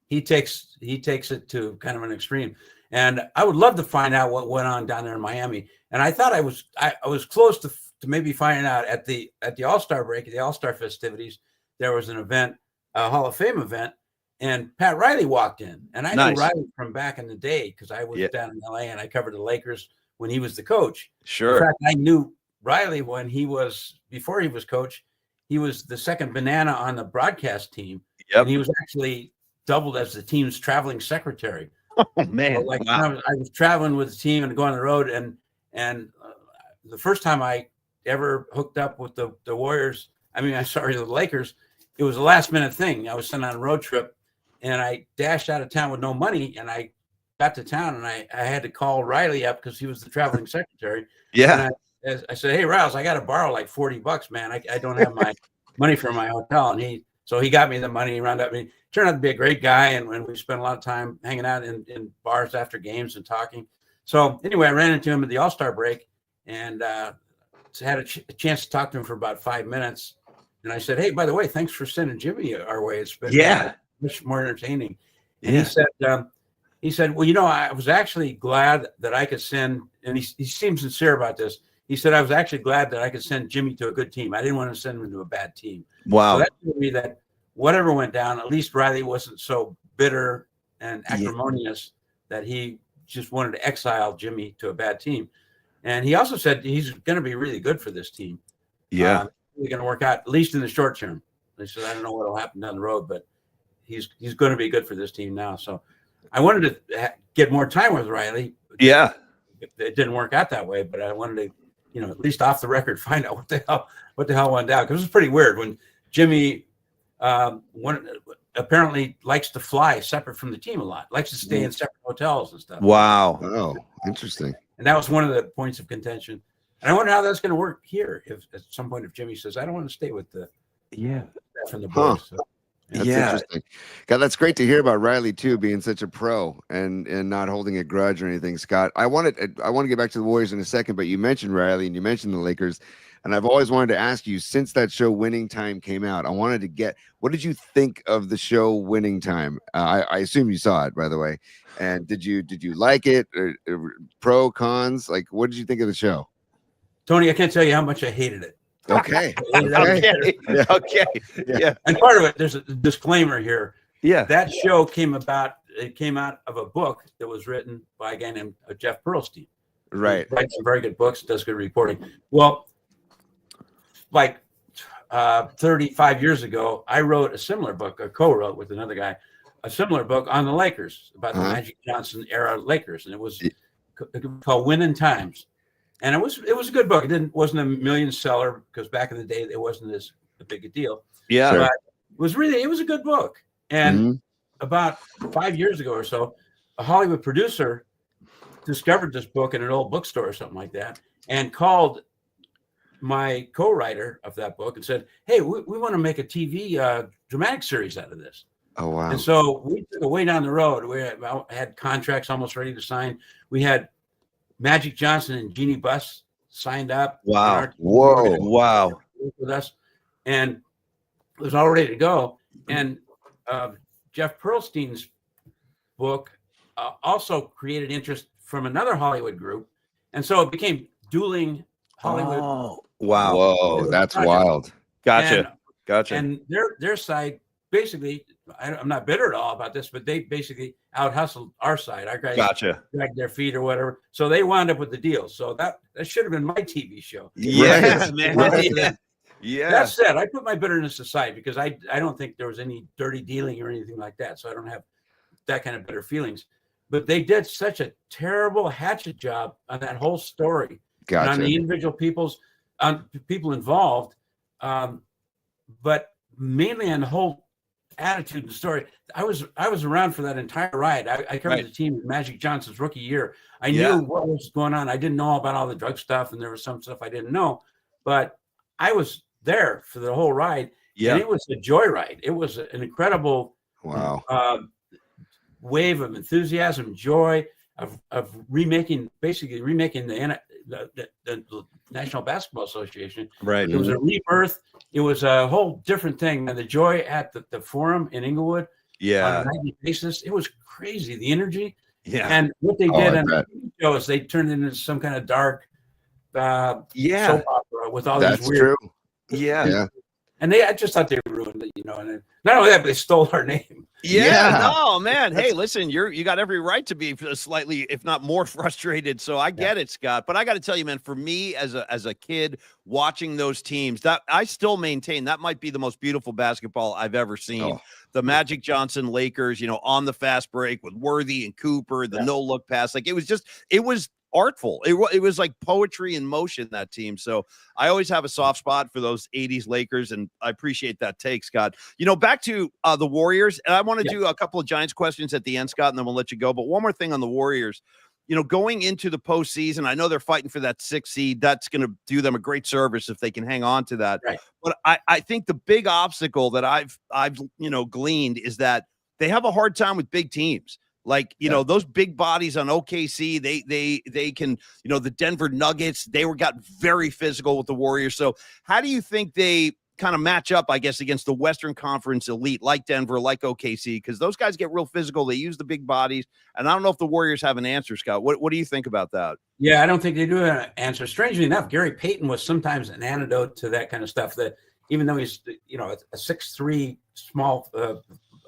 [SPEAKER 5] he takes it to kind of an extreme. And I would love to find out what went on down there in Miami. And I thought I was close to maybe finding out at the All-Star break, the All-Star festivities. There was an event, a Hall of Fame event, and Pat Riley walked in. And I knew Riley from back in the day because I was down in LA and I covered the Lakers when he was the coach.
[SPEAKER 3] Sure.
[SPEAKER 5] In fact, I knew Riley before he was coach. He was the second banana on the broadcast team.
[SPEAKER 3] Yep.
[SPEAKER 5] And he was actually doubled as the team's traveling secretary.
[SPEAKER 3] Oh, man.
[SPEAKER 5] So I was traveling with the team and going on the road. And the first time I ever hooked up with the Warriors, the Lakers, it was a last minute thing. I was sent on a road trip and I dashed out of town with no money. And I got to town and I had to call Riley up because he was the traveling secretary.
[SPEAKER 3] Yeah.
[SPEAKER 5] And I said, "Hey, Riles, I got to borrow like $40, man. I don't have my money for my hotel." And he got me the money. He rounded up. He turned out to be a great guy. And we spent a lot of time hanging out in bars after games and talking. So anyway, I ran into him at the All-Star break and had a chance to talk to him for about 5 minutes. And I said, "Hey, by the way, thanks for sending Jimmy our way. It's been much more entertaining." And he said, "Well, I was actually glad that I could send," and he seems sincere about this. He said, "I was actually glad that I could send Jimmy to a good team. I didn't want to send him to a bad team."
[SPEAKER 3] Wow.
[SPEAKER 5] So that told me that whatever went down, at least Riley wasn't so bitter and acrimonious that he just wanted to exile Jimmy to a bad team. And he also said he's going to be really good for this team.
[SPEAKER 3] Yeah.
[SPEAKER 5] He's going to work out, at least in the short term. He said, "I don't know what will happen down the road, but he's going to be good for this team now." So I wanted to get more time with Riley.
[SPEAKER 3] Yeah.
[SPEAKER 5] It didn't work out that way, but I wanted to, at least off the record, find out what the hell went down. Because it was pretty weird when Jimmy apparently likes to fly separate from the team a lot, likes to stay in separate hotels and stuff.
[SPEAKER 3] Wow.
[SPEAKER 1] Oh, interesting.
[SPEAKER 5] And that was one of the points of contention. And I wonder how that's going to work here. If at some point, if Jimmy says, "I don't want to stay with the staff and the boys." So,
[SPEAKER 1] That's interesting. God, that's great to hear about Riley too, being such a pro and not holding a grudge or anything. Scott, I want to get back to the Warriors in a second, but you mentioned Riley and you mentioned the Lakers, and I've always wanted to ask you, since that show Winning Time came out, I wanted to get, what did you think of the show Winning Time? I assume you saw it, by the way, and did you like it? Or pro, cons? Like, what did you think of the show?
[SPEAKER 5] Tony, I can't tell you how much I hated it.
[SPEAKER 1] Okay.
[SPEAKER 3] Okay. Yeah.
[SPEAKER 5] And part of it, there's a disclaimer here.
[SPEAKER 3] Yeah.
[SPEAKER 5] That show came out of a book that was written by a guy named Jeff Pearlstein.
[SPEAKER 1] Right.
[SPEAKER 5] He writes some very good books, does good reporting. Well, like 35 years ago, I wrote a similar book, or co-wrote with another guy, a similar book on the Lakers, about the Magic Johnson era Lakers. And it was called Winning Times. And it was a good book. It wasn't a million seller because back in the day it wasn't as big a deal.
[SPEAKER 3] Yeah,
[SPEAKER 5] but it was a good book. And about 5 years ago or so, a Hollywood producer discovered this book in an old bookstore or something like that, and called my co-writer of that book and said, "Hey, we want to make a TV dramatic series out of this."
[SPEAKER 1] Oh, wow.
[SPEAKER 5] And so we took it way down the road. We had contracts almost ready to sign. We had Magic Johnson and Jeannie Buss signed up.
[SPEAKER 3] Wow.
[SPEAKER 1] Whoa.
[SPEAKER 3] Wow.
[SPEAKER 5] With us, and it was all ready to go. And Jeff Pearlstein's book also created interest from another Hollywood group, and so it became dueling Hollywood.
[SPEAKER 3] Oh, wow.
[SPEAKER 1] Whoa, that's wild.
[SPEAKER 3] Gotcha.
[SPEAKER 5] And their side basically, I'm not bitter at all about this, but they basically out hustled our side. Our guys dragged their feet or whatever, so they wound up with the deal. So that should have been my TV show.
[SPEAKER 3] Yeah, man.
[SPEAKER 1] Right.
[SPEAKER 3] Yeah.
[SPEAKER 5] That said, I put my bitterness aside because I don't think there was any dirty dealing or anything like that. So I don't have that kind of bitter feelings. But they did such a terrible hatchet job on that whole story.
[SPEAKER 1] Gotcha.
[SPEAKER 5] And on the individual people involved, but mainly on the whole attitude and story. I was around for that entire ride. I covered the team in Magic Johnson's rookie year. I knew what was going on. I didn't know about all the drug stuff, and there was some stuff I didn't know, but I was there for the whole ride. Yeah. And it was a joyride. It was an incredible wave of enthusiasm, joy of remaking the National Basketball Association.
[SPEAKER 3] Right.
[SPEAKER 5] It was a rebirth. It was a whole different thing. And the joy at the Forum in Inglewood on a nightly basis, it was crazy. The energy. Yeah. And what they did on the show is they turned it into some kind of dark soap opera with all these weird.
[SPEAKER 1] True.
[SPEAKER 3] Yeah.
[SPEAKER 5] And I just thought they ruined it, and not only that, but they stole our name.
[SPEAKER 3] Yeah. No, man. Hey, listen, you got every right to be slightly, if not more, frustrated. So I get it, Scott. But I got to tell you, man, for me as a kid watching those teams, that I still maintain that might be the most beautiful basketball I've ever seen. The Magic Johnson Lakers, on the fast break with Worthy and Cooper, the no look pass, like it was artful. It was like poetry in motion, that team. So I always have a soft spot for those 80s Lakers, and I appreciate that take, Scott. Back to the Warriors, and I want to do a couple of Giants questions at the end, Scott, and then we'll let you go. But one more thing on the Warriors. Going into the postseason, I know they're fighting for that 6th seed. That's going to do them a great service if they can hang on to that. Right. But I think the big obstacle that I've gleaned is that they have a hard time with big teams. Like, those big bodies on OKC, they can, the Denver Nuggets, got very physical with the Warriors. So how do you think they kind of match up, I guess, against the Western Conference elite like Denver, like OKC? Because those guys get real physical. They use the big bodies. And I don't know if the Warriors have an answer, Scott. What do you think about that? Yeah, I don't think they do have an answer. Strangely enough, Gary Payton was sometimes an antidote to that kind of stuff, that even though he's, a 6'3" small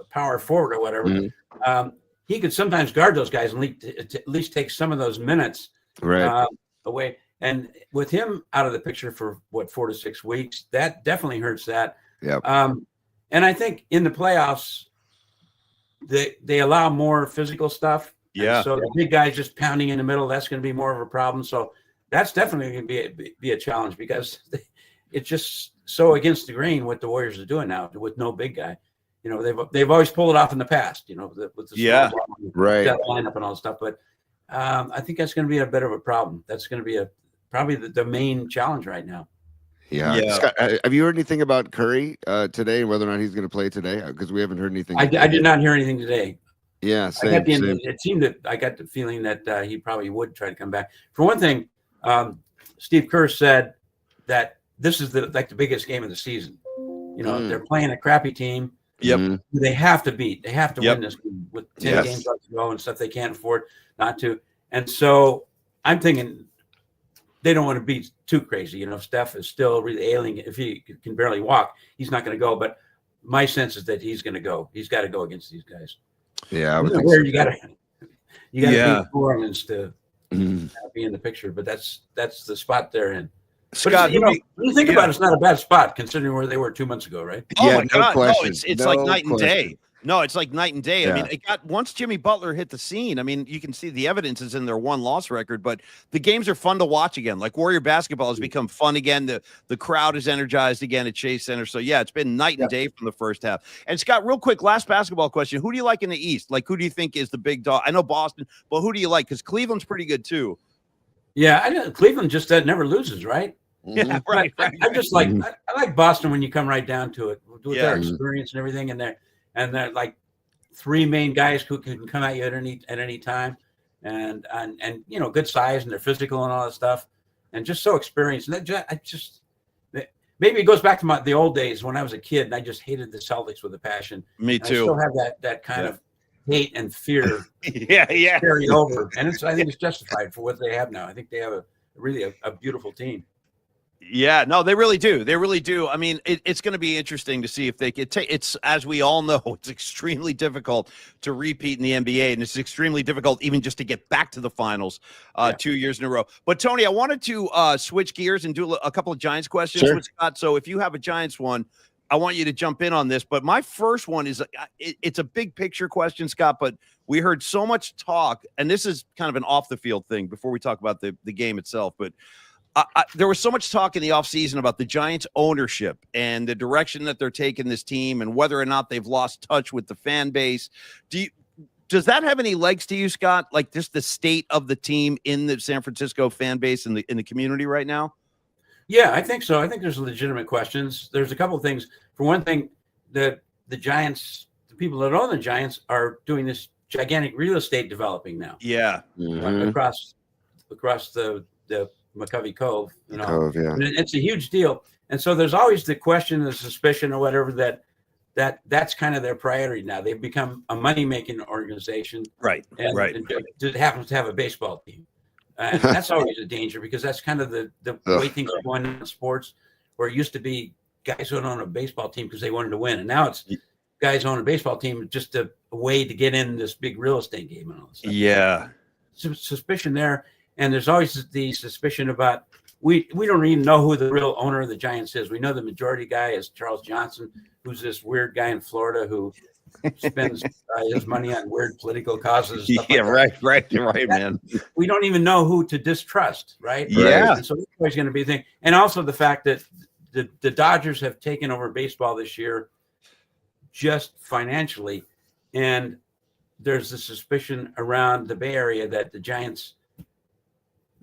[SPEAKER 3] power forward or whatever, he could sometimes guard those guys and at least take some of those minutes away. And with him out of the picture for 4 to 6 weeks, that definitely hurts that. Yeah. And I think in the playoffs, they allow more physical stuff. Yeah. And so the big guys just pounding in the middle, that's going to be more of a problem. So that's definitely going to be a challenge, because it's just so against the grain what the Warriors are doing now with no big guy. They've always pulled it off in the past, with the small ball, lineup and all that stuff. But I think that's going to be a bit of a problem. That's going to be probably the main challenge right now. Yeah. Scott, have you heard anything about Curry today, and whether or not he's going to play today? Because we haven't heard anything. I did not hear anything today. Yeah, same. It seemed that I got the feeling that he probably would try to come back. For one thing, Steve Kerr said that this is the biggest game of the season. They're playing a crappy team. Yep. They have to beat. They have to win this game with 10 games left to go and stuff. They can't afford not to. And so I'm thinking they don't want to be too crazy. Steph is still really ailing. If he can barely walk, he's not going to go. But my sense is that he's going to go. He's got to go against these guys. Yeah, I would think so. You got to beat Orleans to be in the picture. But that's the spot they're in. Scott, when you think about it, it's not a bad spot considering where they were 2 months ago, right? Oh my God, question. No, it's like night and day. No, it's like night and day. Yeah. I mean, once Jimmy Butler hit the scene, I mean, you can see the evidence is in their 1-loss record, but the games are fun to watch again. Like Warrior basketball has become fun again. The crowd is energized again at Chase Center. So yeah, it's been night and day from the first half. And Scott, real quick, last basketball question: who do you like in the East? Like, who do you think is the big dog? I know Boston, but who do you like? Because Cleveland's pretty good too. Yeah, I know Cleveland just never loses, right? Yeah, right. I just like I like Boston when you come right down to it, with their experience and everything, and
[SPEAKER 5] and they're like three main guys who can come at you at any time, and good size, and they're physical and all that stuff, and just so experienced. And maybe it goes back to the old days when I was a kid and I just hated the Celtics with a passion.
[SPEAKER 3] Me too.
[SPEAKER 5] I still have that kind of hate and fear carry over, and I think it's justified for what they have now. I think they have a really beautiful team.
[SPEAKER 3] Yeah, no, they really do. They really do. I mean, it's going to be interesting to see if they could take. It's, as we all know, it's extremely difficult to repeat in the NBA, and it's extremely difficult even just to get back to the finals 2 years in a row. But Tony, I wanted to switch gears and do a couple of Giants questions with Scott. So if you have a Giants one, I want you to jump in on this. But my first one is it's a big picture question, Scott. But we heard so much talk, and this is kind of an off the field thing before we talk about the game itself, but. There was so much talk in the offseason about the Giants ownership and the direction that they're taking this team and whether or not they've lost touch with the fan base. Does that have any legs to you, Scott? Like just the state of the team in the San Francisco fan base in the community right now?
[SPEAKER 5] Yeah, I think so. I think there's legitimate questions. There's a couple of things. For one thing, the Giants, the people that own the Giants are doing this gigantic real estate developing now.
[SPEAKER 3] Yeah.
[SPEAKER 5] Across the McCovey Cove,
[SPEAKER 1] Cove, yeah.
[SPEAKER 5] And it's a huge deal. And so there's always the question, the suspicion or whatever that's kind of their priority now. They've become a money-making organization.
[SPEAKER 3] Right.
[SPEAKER 5] It happens to have a baseball team. And that's always a danger because that's kind of the way things are going in sports, where it used to be guys who own a baseball team because they wanted to win. And now it's guys who own a baseball team just a way to get in this big real estate game and all this stuff.
[SPEAKER 3] Yeah.
[SPEAKER 5] Suspicion there. And there's always the suspicion about we don't even know who the real owner of the Giants is. We know the majority guy is Charles Johnson, who's this weird guy in Florida who spends his money on weird political causes.
[SPEAKER 3] Right, man.
[SPEAKER 5] We don't even know who to distrust, right?
[SPEAKER 3] Yeah.
[SPEAKER 5] And so that's always going to be a thing. And also the fact that the Dodgers have taken over baseball this year just financially. And there's the suspicion around the Bay Area that the Giants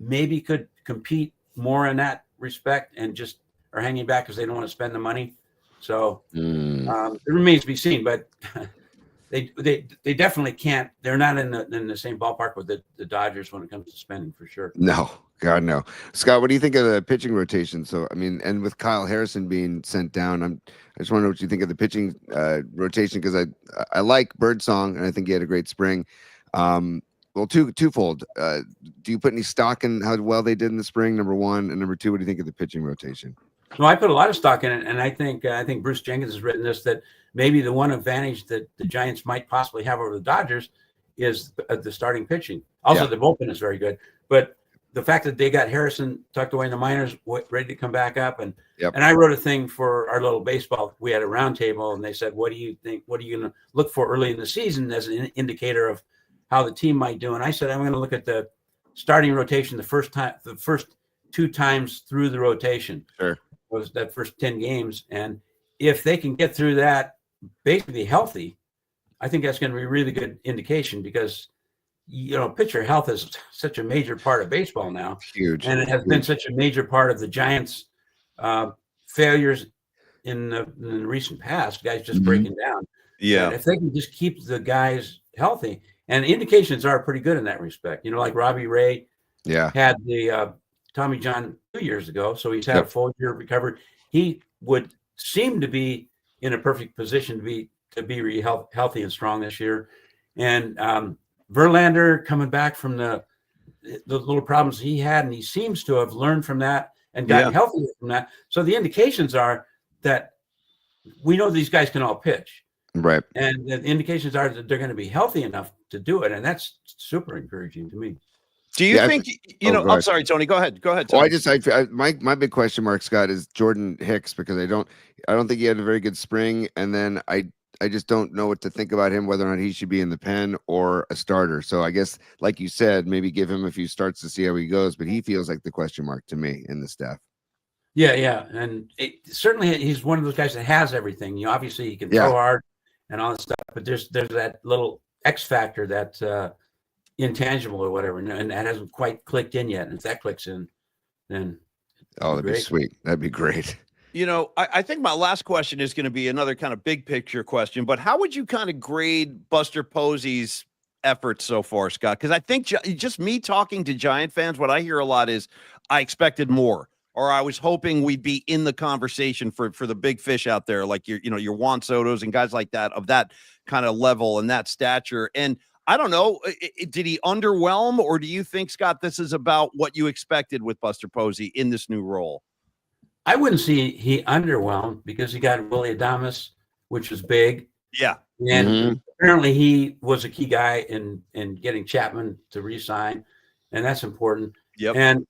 [SPEAKER 5] maybe could compete more in that respect and just are hanging back because they don't want to spend the money. So it remains to be seen, but they definitely can't. They're not in the same ballpark with the Dodgers when it comes to spending, for sure.
[SPEAKER 1] No, God, no. Scott, what do you think of the pitching rotation? So, I mean, and with Kyle Harrison being sent down, I just want to know what you think of the pitching rotation, because I like Birdsong, and I think he had a great spring. Well, twofold. Do you put any stock in how well they did in the spring, number one? And number two, what do you think of the pitching rotation?
[SPEAKER 5] Well, I put a lot of stock in it, and I think Bruce Jenkins has written this, that maybe the one advantage that the Giants might possibly have over the Dodgers is the starting pitching. Also, the bullpen is very good, but the fact that they got Harrison tucked away in the minors, ready to come back up, and I wrote a thing for our little baseball. We had a roundtable, and they said, "What do you think? What are you going to look for early in the season as an indicator of how the team might do?" And I said, I'm going to look at the starting rotation the first 2 times through the rotation.
[SPEAKER 1] Sure.
[SPEAKER 5] Was that first 10 games. And if they can get through that basically healthy, I think that's going to be a really good indication, because, pitcher health is such a major part of baseball now.
[SPEAKER 1] Huge.
[SPEAKER 5] And it has been such a major part of the Giants' failures in the recent past, guys just breaking down.
[SPEAKER 3] Yeah.
[SPEAKER 5] And if they can just keep the guys healthy, and the indications are pretty good in that respect. Like Robbie Ray had the Tommy John 2 years ago, so he's had a full year recovered. He would seem to be in a perfect position to be healthy and strong this year. And Verlander coming back from the little problems he had, and he seems to have learned from that and gotten healthier from that. So the indications are that we know these guys can all pitch.
[SPEAKER 1] Right.
[SPEAKER 5] And the indications are that they're going to be healthy enough to do it. And that's super encouraging to me.
[SPEAKER 3] Do you think, I'm sorry, Tony, go ahead. Tony.
[SPEAKER 1] Well, my big question mark, Scott, is Jordan Hicks, because I don't think he had a very good spring. And then I just don't know what to think about him, whether or not he should be in the pen or a starter. So I guess, like you said, maybe give him a few starts to see how he goes, but he feels like the question mark to me in the staff.
[SPEAKER 5] Yeah. And certainly he's one of those guys that has everything. Obviously he can throw hard and all that stuff, but there's that little X factor, that intangible or whatever, and that hasn't quite clicked in yet. And if that clicks in, then
[SPEAKER 1] that'd be sweet. That'd be great.
[SPEAKER 3] I think my last question is going to be another kind of big picture question, but how would you kind of grade Buster Posey's efforts so far, Scott? Because I think just me talking to Giant fans, what I hear a lot is I expected more, or I was hoping we'd be in the conversation for the big fish out there, like your Juan Soto's and guys like that of that kind of level and that stature. And I don't know, did he underwhelm, or do you think, Scott, this is about what you expected with Buster Posey in this new role?
[SPEAKER 5] I wouldn't see he underwhelmed because he got Willie Adames, which was big.
[SPEAKER 3] Yeah.
[SPEAKER 5] And apparently he was a key guy in getting Chapman to re-sign, and that's important.
[SPEAKER 3] Yep.
[SPEAKER 5] And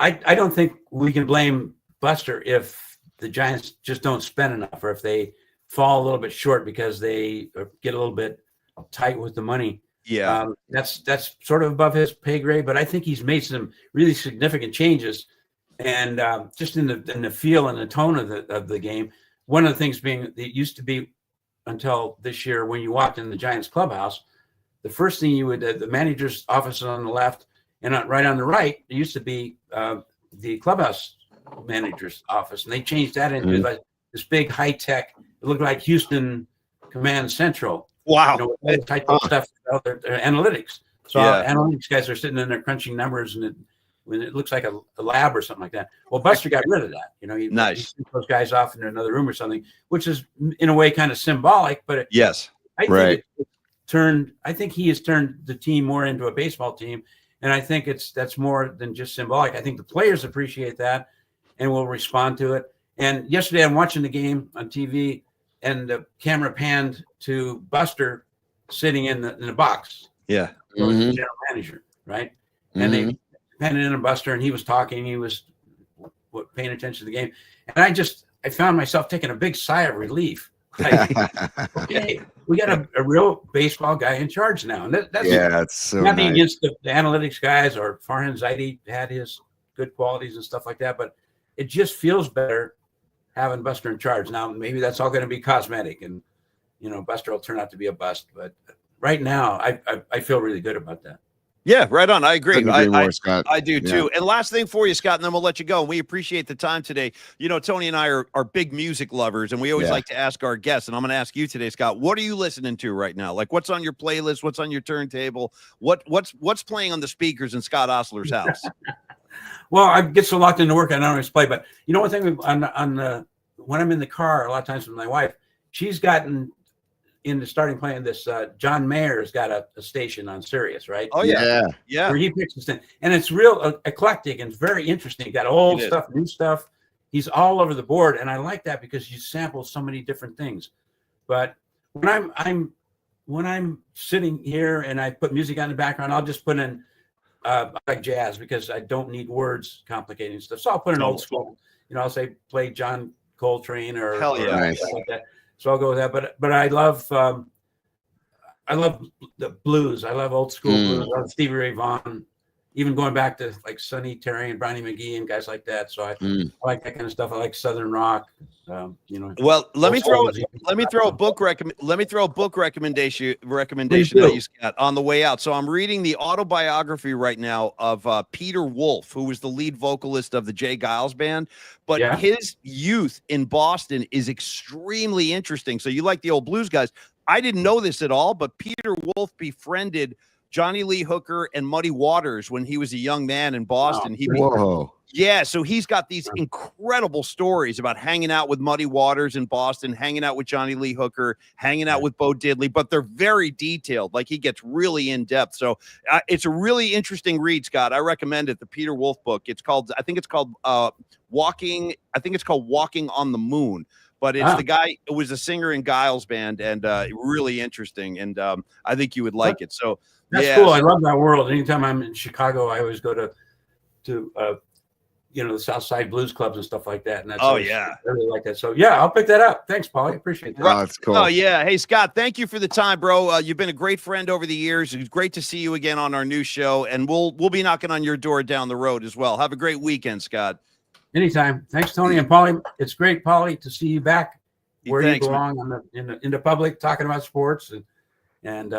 [SPEAKER 5] I don't think we can blame Buster if the Giants just don't spend enough, or if they fall a little bit short because they get a little bit tight with the money.
[SPEAKER 3] Yeah.
[SPEAKER 5] That's sort of above his pay grade, but I think he's made some really significant changes. And just in the feel and the tone of the game, one of the things being, it used to be until this year when you walked in the Giants clubhouse, the first thing you would, the manager's office on the left and right on the right, it used to be the clubhouse manager's office. And they changed that into like this big high tech, it looked like Houston Command Central.
[SPEAKER 3] Wow.
[SPEAKER 5] Type of stuff, their analytics. So analytics guys are sitting in there crunching numbers, and it looks like a lab or something like that. Well, Buster got rid of that. He took those guys off into another room or something, which is in a way kind of symbolic. But
[SPEAKER 3] yes,
[SPEAKER 5] I think he has turned the team more into a baseball team, and I think that's more than just symbolic. I think the players appreciate that and will respond to it. And yesterday, I'm watching the game on TV, and the camera panned to Buster sitting in the box.
[SPEAKER 3] Yeah,
[SPEAKER 5] the general manager, right? And they penned in a Buster, and he was talking. He was paying attention to the game, and I found myself taking a big sigh of relief. Like, okay, we got a real baseball guy in charge now, and that's
[SPEAKER 1] it's so
[SPEAKER 5] nothing
[SPEAKER 1] nice.
[SPEAKER 5] against the analytics guys, or Farhan Zaidi had his good qualities and stuff like that, but it just feels better having Buster in charge. Now, maybe that's all going to be cosmetic, and Buster will turn out to be a bust, but right now, I feel really good about that.
[SPEAKER 3] Yeah, right on. I agree.
[SPEAKER 1] Scott.
[SPEAKER 3] I do too. And last thing for you, Scott, and then we'll let you go. And we appreciate the time today. Tony and I are big music lovers, and we always like to ask our guests. And I'm going to ask you today, Scott. What are you listening to right now? Like, what's on your playlist? What's on your turntable? What's playing on the speakers in Scott Ostler's house?
[SPEAKER 5] Well, I get so locked into work, I don't always play. But one thing when I'm in the car, a lot of times with my wife, she's gotten into starting playing this. John Mayer's got a station on Sirius, right?
[SPEAKER 3] Oh yeah.
[SPEAKER 5] Where he picks this thing, and it's real eclectic and it's very interesting. You got old stuff, new stuff. He's all over the board, and I like that because you sample so many different things. But when I'm sitting here and I put music on in the background, I'll just put in like jazz because I don't need words complicating stuff. So I'll put in old school. I'll say play John Coltrane or
[SPEAKER 1] nice.
[SPEAKER 5] Like that. So I'll go with that. But I love the blues. I love old school blues. I love Stevie Ray Vaughan, even going back to like Sonny Terry and Brownie McGee and guys like that. So I like that kind of stuff. I like Southern rock.
[SPEAKER 3] Well, let me throw a book recommendation that you got on the way out. So I'm reading the autobiography right now of Peter Wolf, who was the lead vocalist of the Jay Giles Band, but his youth in Boston is extremely interesting. So you like the old blues guys. I didn't know this at all, but Peter Wolf befriended Johnny Lee Hooker and Muddy Waters when he was a young man in Boston. So he's got these incredible stories about hanging out with Muddy Waters in Boston, hanging out with Johnny Lee Hooker, hanging out with Bo Diddley, but they're very detailed. Like, he gets really in depth. So it's a really interesting read, Scott. I recommend it. The Peter Wolf book. I think it's called Walking on the Moon. But it's the guy who was a singer in Giles Band, and really interesting. And I think you would like it. So
[SPEAKER 5] that's cool. I love that world. Anytime I'm in Chicago, I always go to the South Side Blues clubs and stuff like that. And that's I really like that. So I'll pick that up. Thanks, Paul. I appreciate that.
[SPEAKER 1] Oh, that's cool.
[SPEAKER 3] Oh yeah. Hey, Scott, thank you for the time, bro. You've been a great friend over the years. It's great to see you again on our new show, and we'll be knocking on your door down the road as well. Have a great weekend, Scott. Anytime.
[SPEAKER 5] Thanks, Tony and Paulie. It's great, Paulie, to see you back where you belong in the public, talking about sports and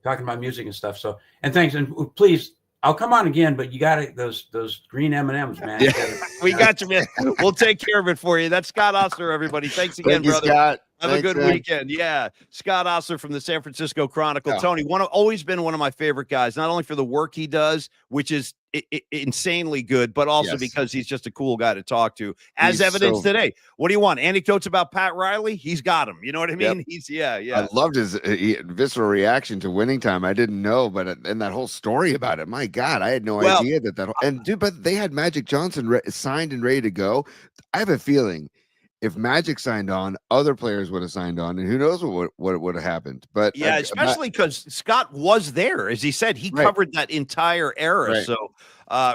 [SPEAKER 5] talking about music and stuff. So, and thanks, and please I'll come on again, but you got those green M&Ms, man.
[SPEAKER 1] Yeah.
[SPEAKER 3] We got you, man. We'll take care of it for you. That's Scott Ostler, everybody. Thanks again,
[SPEAKER 1] Thank you,
[SPEAKER 3] brother.
[SPEAKER 1] Scott.
[SPEAKER 3] Have
[SPEAKER 1] Thanks,
[SPEAKER 3] a good
[SPEAKER 1] man.
[SPEAKER 3] weekend. Yeah. Scott Ostler from the San Francisco Chronicle.
[SPEAKER 1] Yeah.
[SPEAKER 3] Tony, always been one of my favorite guys, not only for the work he does, which is insanely good, but also
[SPEAKER 1] Yes.
[SPEAKER 3] because he's just a cool guy to talk to, as
[SPEAKER 1] He's
[SPEAKER 3] evidenced
[SPEAKER 1] so-
[SPEAKER 3] today. What do you want? Anecdotes about Pat Riley? He's got them. You know what I
[SPEAKER 1] Yep.
[SPEAKER 3] mean? He's, yeah.
[SPEAKER 1] I loved his visceral reaction to winning time. I didn't know, but and that whole story about it, my God, I had no idea that. And dude, but they had Magic Johnson signed and ready to go. I have a feeling if Magic signed on, other players would have signed on, and who knows what would have happened. But
[SPEAKER 3] yeah, especially because Scott was there, as he said, he covered that entire era.
[SPEAKER 1] Right.
[SPEAKER 3] So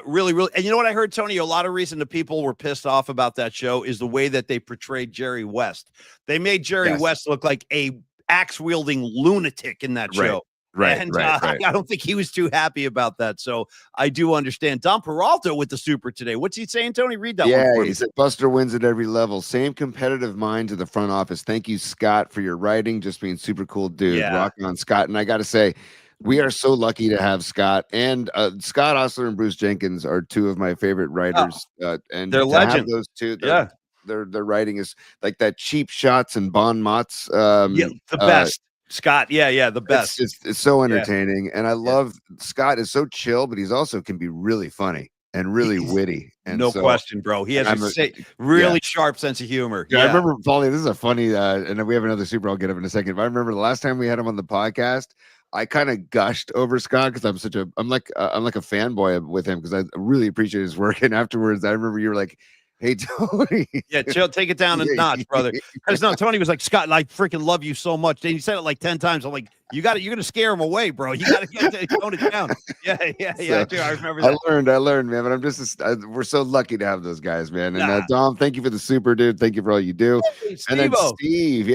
[SPEAKER 3] really, and you know what I heard, Tony? A lot of reason the people were pissed off about that show is the way that they portrayed Jerry West. They made Jerry West look like a axe wielding lunatic in that show.
[SPEAKER 1] Right.
[SPEAKER 3] I don't think he was too happy about that. So I do understand. Don Peralta with the super today. What's he saying, Tony? Read that one for me.
[SPEAKER 1] He said Buster wins at every level. Same competitive mind to the front office. Thank you, Scott, for your writing. Just being super cool, dude.
[SPEAKER 3] Yeah.
[SPEAKER 1] Rocking on Scott. And I got to say, we are so lucky to have Scott. And Scott Ostler and Bruce Jenkins are two of my favorite writers. And
[SPEAKER 3] they're
[SPEAKER 1] to
[SPEAKER 3] legends.
[SPEAKER 1] have those two,
[SPEAKER 3] Yeah.
[SPEAKER 1] Their writing is like that cheap shots and Bon Mott's.
[SPEAKER 3] The best. Scott, the best.
[SPEAKER 1] It's so entertaining, and I love Scott is so chill, but he's also can be really funny and really witty. And
[SPEAKER 3] no question, bro. He has a really sharp sense of humor.
[SPEAKER 1] Yeah, I remember, Paulie. This is a funny, and we have another super. I'll get up in a second. But I remember the last time we had him on the podcast, I kind of gushed over Scott because I'm like a fanboy with him because I really appreciate his work. And afterwards, I remember you were like, "Hey, Tony."
[SPEAKER 3] Yeah, chill, take it down a notch, brother. Because no, Tony was like, Scott, I freaking love you so much. And he said it like 10 times. I'm like, you're gonna scare him away, bro. You gotta tone it down. Yeah. Dude, I remember that.
[SPEAKER 1] I learned, man. But I'm just we're so lucky to have those guys, man. And Dom, thank you for the super, dude. Thank you for all you do.
[SPEAKER 3] Hey,
[SPEAKER 1] and then Steve,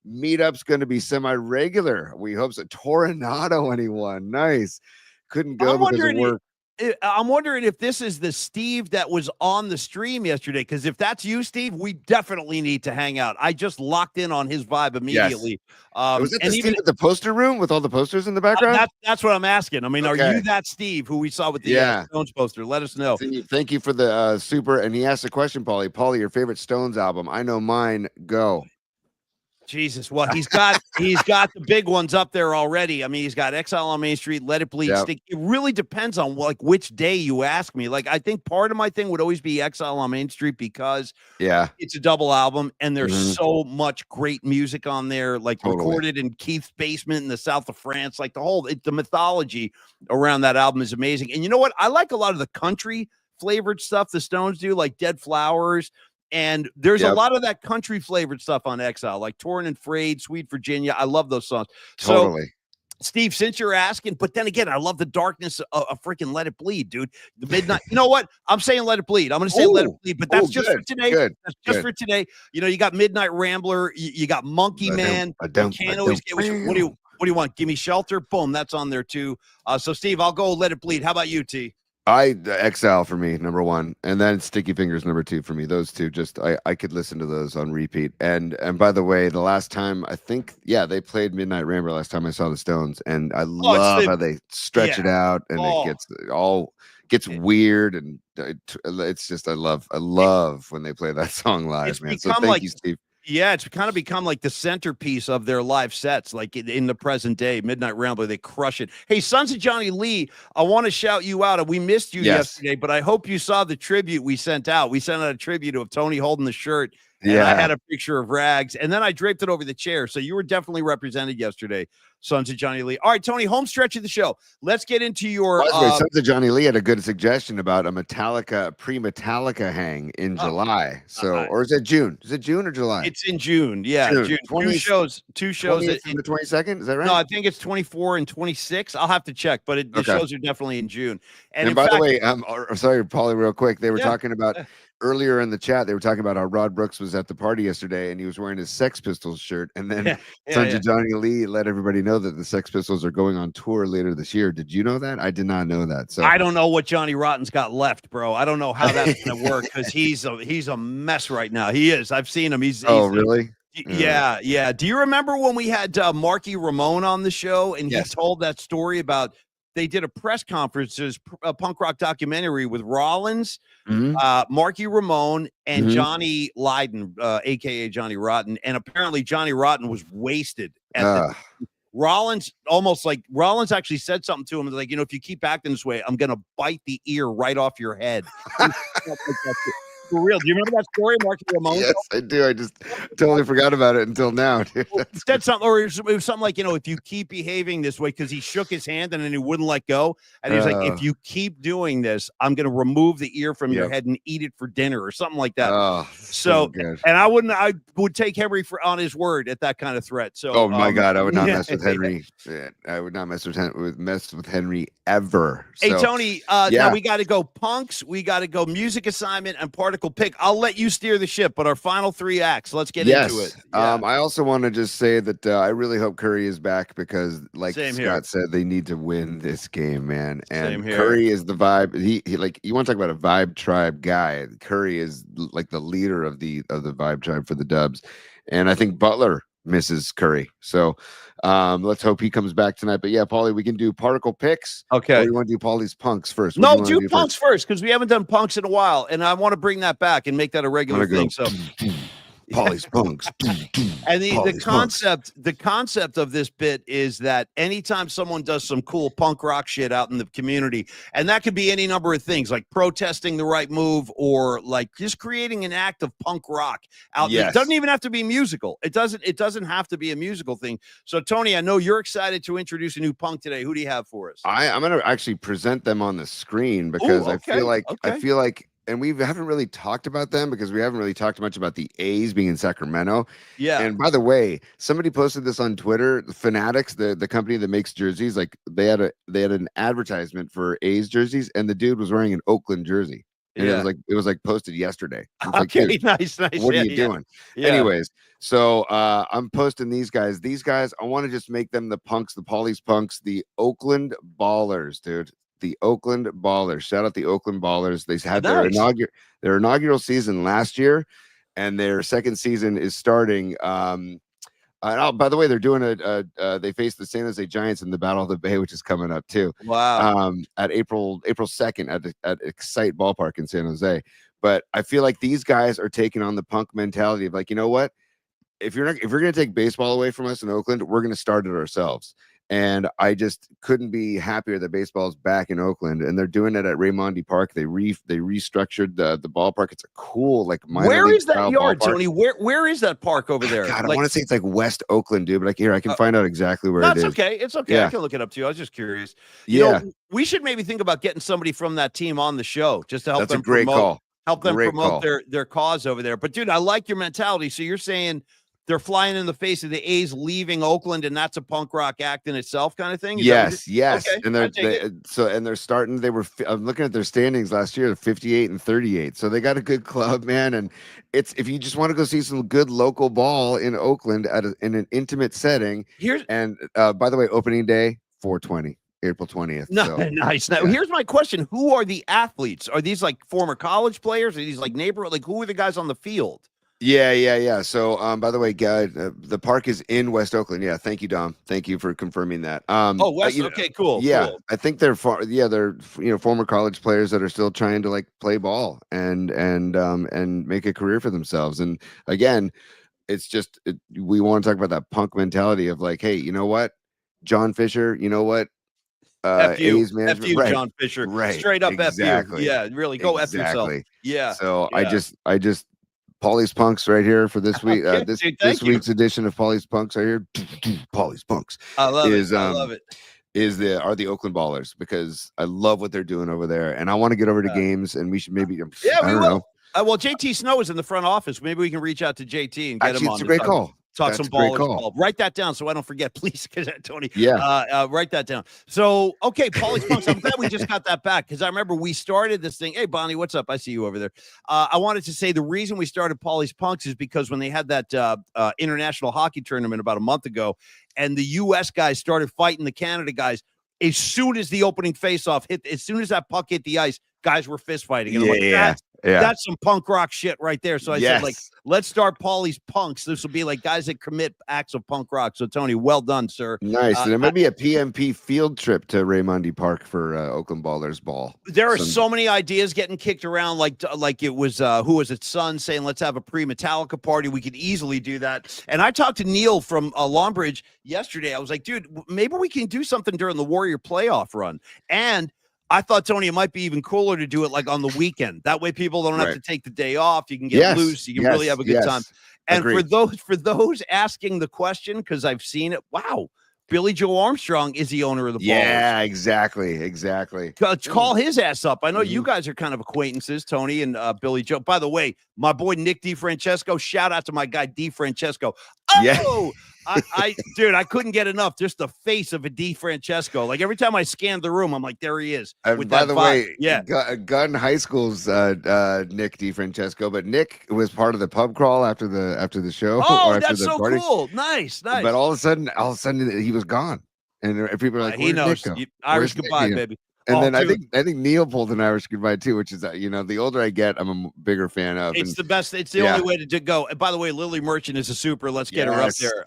[SPEAKER 1] meetup's going to be semi-regular. We hope so. Toronado, anyone? Nice. Couldn't go because of work.
[SPEAKER 3] I'm wondering if this is the Steve that was on the stream yesterday, because if that's you, Steve, we definitely need to hang out. I just locked in on his vibe immediately.
[SPEAKER 1] Was that the Steve at the poster room with all the posters in the background?
[SPEAKER 3] That's what I'm asking. I mean, Are you that Steve who we saw with the Stones poster? Let us know.
[SPEAKER 1] Thank you for the super. And he asked a question, Paulie. Paulie, your favorite Stones album? I know mine. Go.
[SPEAKER 3] Jesus, well, he's got the big ones up there already. I mean, he's got Exile on Main Street, Let It Bleed, Stick. It really depends on which day you ask me. Like, I think part of my thing would always be Exile on Main Street because it's a double album and there's so much great music on there, like recorded in Keith's basement in the south of France. Like the mythology around that album is amazing. And you know what? I like a lot of the country flavored stuff the Stones do, like Dead Flowers. And there's a lot of that country flavored stuff on Exile, like Torn and Frayed, Sweet Virginia. I love those songs.
[SPEAKER 1] Totally.
[SPEAKER 3] So, Steve, since you're asking, but then again, I love the darkness of freaking Let It Bleed, dude. The midnight. You know what? I'm saying Let It Bleed. I'm going to say Let It Bleed, but that's just for today. That's just for today. You know, you got Midnight Rambler. You got Monkey Man. Can't always get. What do you want? Give Me Shelter. Boom. That's on there too. So, Steve, I'll go Let It Bleed. How about you, T?
[SPEAKER 1] Exile for me, number one, and then Sticky Fingers, number two for me. Those two, just I could listen to those on repeat. And by the way, the last time I think, they played Midnight Rambler last time I saw the Stones, and I love how they stretch it out and it gets weird, and it's just I love when they play that song live, man. So thank you, Steve.
[SPEAKER 3] Yeah, it's kind of become like the centerpiece of their live sets, like in the present day. Midnight Rambler, they crush it. Hey, Sons of Johnny Lee, I want to shout you out. We missed you yesterday, but I hope you saw the tribute we sent out. We sent out a tribute of Tony holding the shirt. And I had a picture of Rags, and then I draped it over the chair. So you were definitely represented yesterday, Sons of Johnny Lee. All right, Tony, home stretch of the show. Let's get into your.
[SPEAKER 1] Sons of Johnny Lee had a good suggestion about a pre-Metallica hang in July. So, or is it June? Is it June or July?
[SPEAKER 3] It's in June. Yeah, June. Two shows. Two shows.
[SPEAKER 1] From the 22nd. Is that right?
[SPEAKER 3] No, I think it's 24 and 26. I'll have to check, but the shows are definitely in June.
[SPEAKER 1] And by the way, I'm sorry, Paulie, real quick. They were talking about. Earlier in the chat, they were talking about how Rod Brooks was at the party yesterday and he was wearing his Sex Pistols shirt. And then Sons of Johnny Lee let everybody know that the Sex Pistols are going on tour later this year. Did you know that? I did not know that. So
[SPEAKER 3] I don't know what Johnny Rotten's got left, bro. I don't know how that's going to work because he's a mess right now. He is. I've seen him. He's
[SPEAKER 1] really?
[SPEAKER 3] Yeah. Do you remember when we had Marky Ramone on the show and he told that story about they did a press conference, a punk rock documentary with Rollins,
[SPEAKER 1] Mhm.
[SPEAKER 3] Marky Ramone, and
[SPEAKER 1] Mhm.
[SPEAKER 3] Johnny Lydon, aka Johnny Rotten. And apparently Johnny Rotten was wasted at the
[SPEAKER 1] Ugh.
[SPEAKER 3] Rollins actually said something to him like, if you keep acting this way, I'm gonna bite the ear right off your head. For real. Do you remember that story, Marky Ramone?
[SPEAKER 1] Yes, I do. I just totally forgot about it until now, dude.
[SPEAKER 3] He said something, or it was something like, if you keep behaving this way, because he shook his hand and then he wouldn't let go. And he's like, if you keep doing this, I'm going to remove the ear from your head and eat it for dinner or something like that.
[SPEAKER 1] Oh,
[SPEAKER 3] so
[SPEAKER 1] good.
[SPEAKER 3] And I would take Henry on his word at that kind of threat. So,
[SPEAKER 1] oh my God, I would not mess with Henry. I would not mess with Henry ever.
[SPEAKER 3] Hey,
[SPEAKER 1] So,
[SPEAKER 3] Tony, now we got to go punks. We got to go music assignment and particle pick. I'll let you steer the ship, but our final 3 acts, let's get into it. Yeah.
[SPEAKER 1] I also want to just say that I really hope Curry is back because, like Scott said, they need to win this game, man. And Curry is the vibe. He like, you want to talk about a vibe tribe guy. Curry is like the leader of the vibe tribe for the Dubs. And I think Butler misses Curry. So let's hope he comes back tonight. But yeah, Paulie, we can do particle picks.
[SPEAKER 3] Okay.
[SPEAKER 1] Or you want to do Paulie's punks first?
[SPEAKER 3] No, do punks first because we haven't done punks in a while. And I want to bring that back and make that a regular thing. So
[SPEAKER 1] Paulie's punks.
[SPEAKER 3] And the concept of this bit is that anytime someone does some cool punk rock shit out in the community, and that could be any number of things like protesting the right move or like just creating an act of punk rock out there. It doesn't even have to be musical. It doesn't have to be a musical thing. So Tony, I know you're excited to introduce a new punk today. Who do you have for us?
[SPEAKER 1] I'm going to actually present them on the screen because I feel like and we haven't really talked about them because we haven't really talked much about the A's being in Sacramento.
[SPEAKER 3] Yeah.
[SPEAKER 1] And by the way, somebody posted this on Twitter. Fanatics, the company that makes jerseys, like they had an advertisement for A's jerseys, and the dude was wearing an Oakland jersey. And it was like posted yesterday.
[SPEAKER 3] Okay,
[SPEAKER 1] like,
[SPEAKER 3] nice.
[SPEAKER 1] What are you doing? Yeah. Anyways, so I'm posting these guys. These guys, I want to just make them the punks, the Paulie's punks, the Oakland Ballers, dude. The Oakland Ballers. Shout out the Oakland Ballers. They had their inaugural season last year, and their second season is starting. By the way, they're doing they face the San Jose Giants in the Battle of the Bay, which is coming up too.
[SPEAKER 3] Wow.
[SPEAKER 1] At April 2nd at Excite Ballpark in San Jose. But I feel like these guys are taking on the punk mentality of like, you know what? If you're going to take baseball away from us in Oakland, we're going to start it ourselves. And I just couldn't be happier that baseball's back in Oakland, and they're doing it at Raimondi Park. They restructured the ballpark. It's a cool
[SPEAKER 3] where is that yard, ballpark. Tony? Where is that park over there?
[SPEAKER 1] God, I want to say it's like West Oakland, dude. But like here, I can find out exactly where it is.
[SPEAKER 3] Okay. It's okay. Yeah. I can look it up too. I was just curious. We should maybe think about getting somebody from that team on the show just to help them promote. Help them promote their cause over there. But dude, I like your mentality. So you're saying they're flying in the face of the A's leaving Oakland, and that's a punk rock act in itself, kind of thing.
[SPEAKER 1] Yes. Okay, and they're starting. I'm looking at their standings last year, 58-38. So they got a good club, man. And if you just want to go see some good local ball in Oakland in an intimate setting. By the way, opening day 4/20. April 20th.
[SPEAKER 3] Nice. Now, here's my question: who are the athletes? Are these like former college players? Are these like neighborhood? Like who are the guys on the field?
[SPEAKER 1] Yeah. So, by the way, guys, the park is in West Oakland. Yeah, thank you, Dom. Thank you for confirming that.
[SPEAKER 3] West. Okay, cool.
[SPEAKER 1] Yeah,
[SPEAKER 3] cool.
[SPEAKER 1] I think they're former college players that are still trying to like play ball and make a career for themselves. And again, it's just we want to talk about that punk mentality of like, hey, you know what, John Fisher, you know what. A's management,
[SPEAKER 3] F you,
[SPEAKER 1] right,
[SPEAKER 3] John Fisher,
[SPEAKER 1] right?
[SPEAKER 3] Straight up,
[SPEAKER 1] exactly.
[SPEAKER 3] F you. Yeah, really, go F yourself. Yeah.
[SPEAKER 1] So I just Paulie's Punks right here for this week. This week's edition of Paulie's Punks right here. Paulie's Punks.
[SPEAKER 3] I love it. I love it.
[SPEAKER 1] Are the Oakland Ballers because I love what they're doing over there, and I want to get over to games, and we should maybe. I don't know.
[SPEAKER 3] Well, JT Snow is in the front office. Maybe we can reach out to JT and get him on.
[SPEAKER 1] It's a great call.
[SPEAKER 3] Talk some ballers. Write that down so I don't forget, please, because Tony.
[SPEAKER 1] Yeah.
[SPEAKER 3] Write that down. So, okay, Paulie's Punks. I'm glad we just got that back because I remember we started this thing. Hey, Bonnie, what's up? I see you over there. I wanted to say the reason we started Paulie's Punks is because when they had that international hockey tournament about a month ago, and the U.S. guys started fighting the Canada guys, as soon as the opening faceoff hit, as soon as that puck hit the ice, guys were fist fighting. And I'm like,
[SPEAKER 1] Yeah.
[SPEAKER 3] That's some punk rock shit right there. So I said, like,
[SPEAKER 1] Yes.
[SPEAKER 3] let's start Paulie's Punks. This will be like guys that commit acts of punk rock. So Tony, well done, sir.
[SPEAKER 1] Nice. And there might be a PMP field trip to Raymondi Park for Oakland Ballers Ball.
[SPEAKER 3] There are so many ideas getting kicked around, like it was who was it, Son, saying let's have a pre-Metallica party. We could easily do that. And I talked to Neil from Longbridge yesterday. I was like, dude, maybe we can do something during the Warrior playoff run. And I thought, Tony, it might be even cooler to do it like on the weekend. That way people don't have to take the day off. You can get loose. You can really have a good time. And
[SPEAKER 1] Agreed.
[SPEAKER 3] for those asking the question, because I've seen it, wow, Billy Joe Armstrong is the owner of the Ballers.
[SPEAKER 1] Yeah, exactly.
[SPEAKER 3] Call his ass up. I know you guys are kind of acquaintances, Tony and Billy Joe. By the way, my boy Nick DiFrancesco, shout out to my guy DiFrancesco. Oh, dude, I couldn't get enough. Just the face of a DiFrancesco. Like every time I scanned the room, I'm like, there he is.
[SPEAKER 1] And by the way,
[SPEAKER 3] yeah,
[SPEAKER 1] Gun High School's Nick DiFrancesco, but Nick was part of the pub crawl after the show.
[SPEAKER 3] Oh, that's so party. Cool. Nice.
[SPEAKER 1] But all of a sudden, he was gone, and people are like,
[SPEAKER 3] he knows. Irish goodbye, baby.
[SPEAKER 1] And then I think Neil pulled an Irish goodbye too, which is the older I get, I'm a bigger fan of.
[SPEAKER 3] It's the best. It's the only way to go. And by the way, Lily Merchant is a super. Let's get her up there.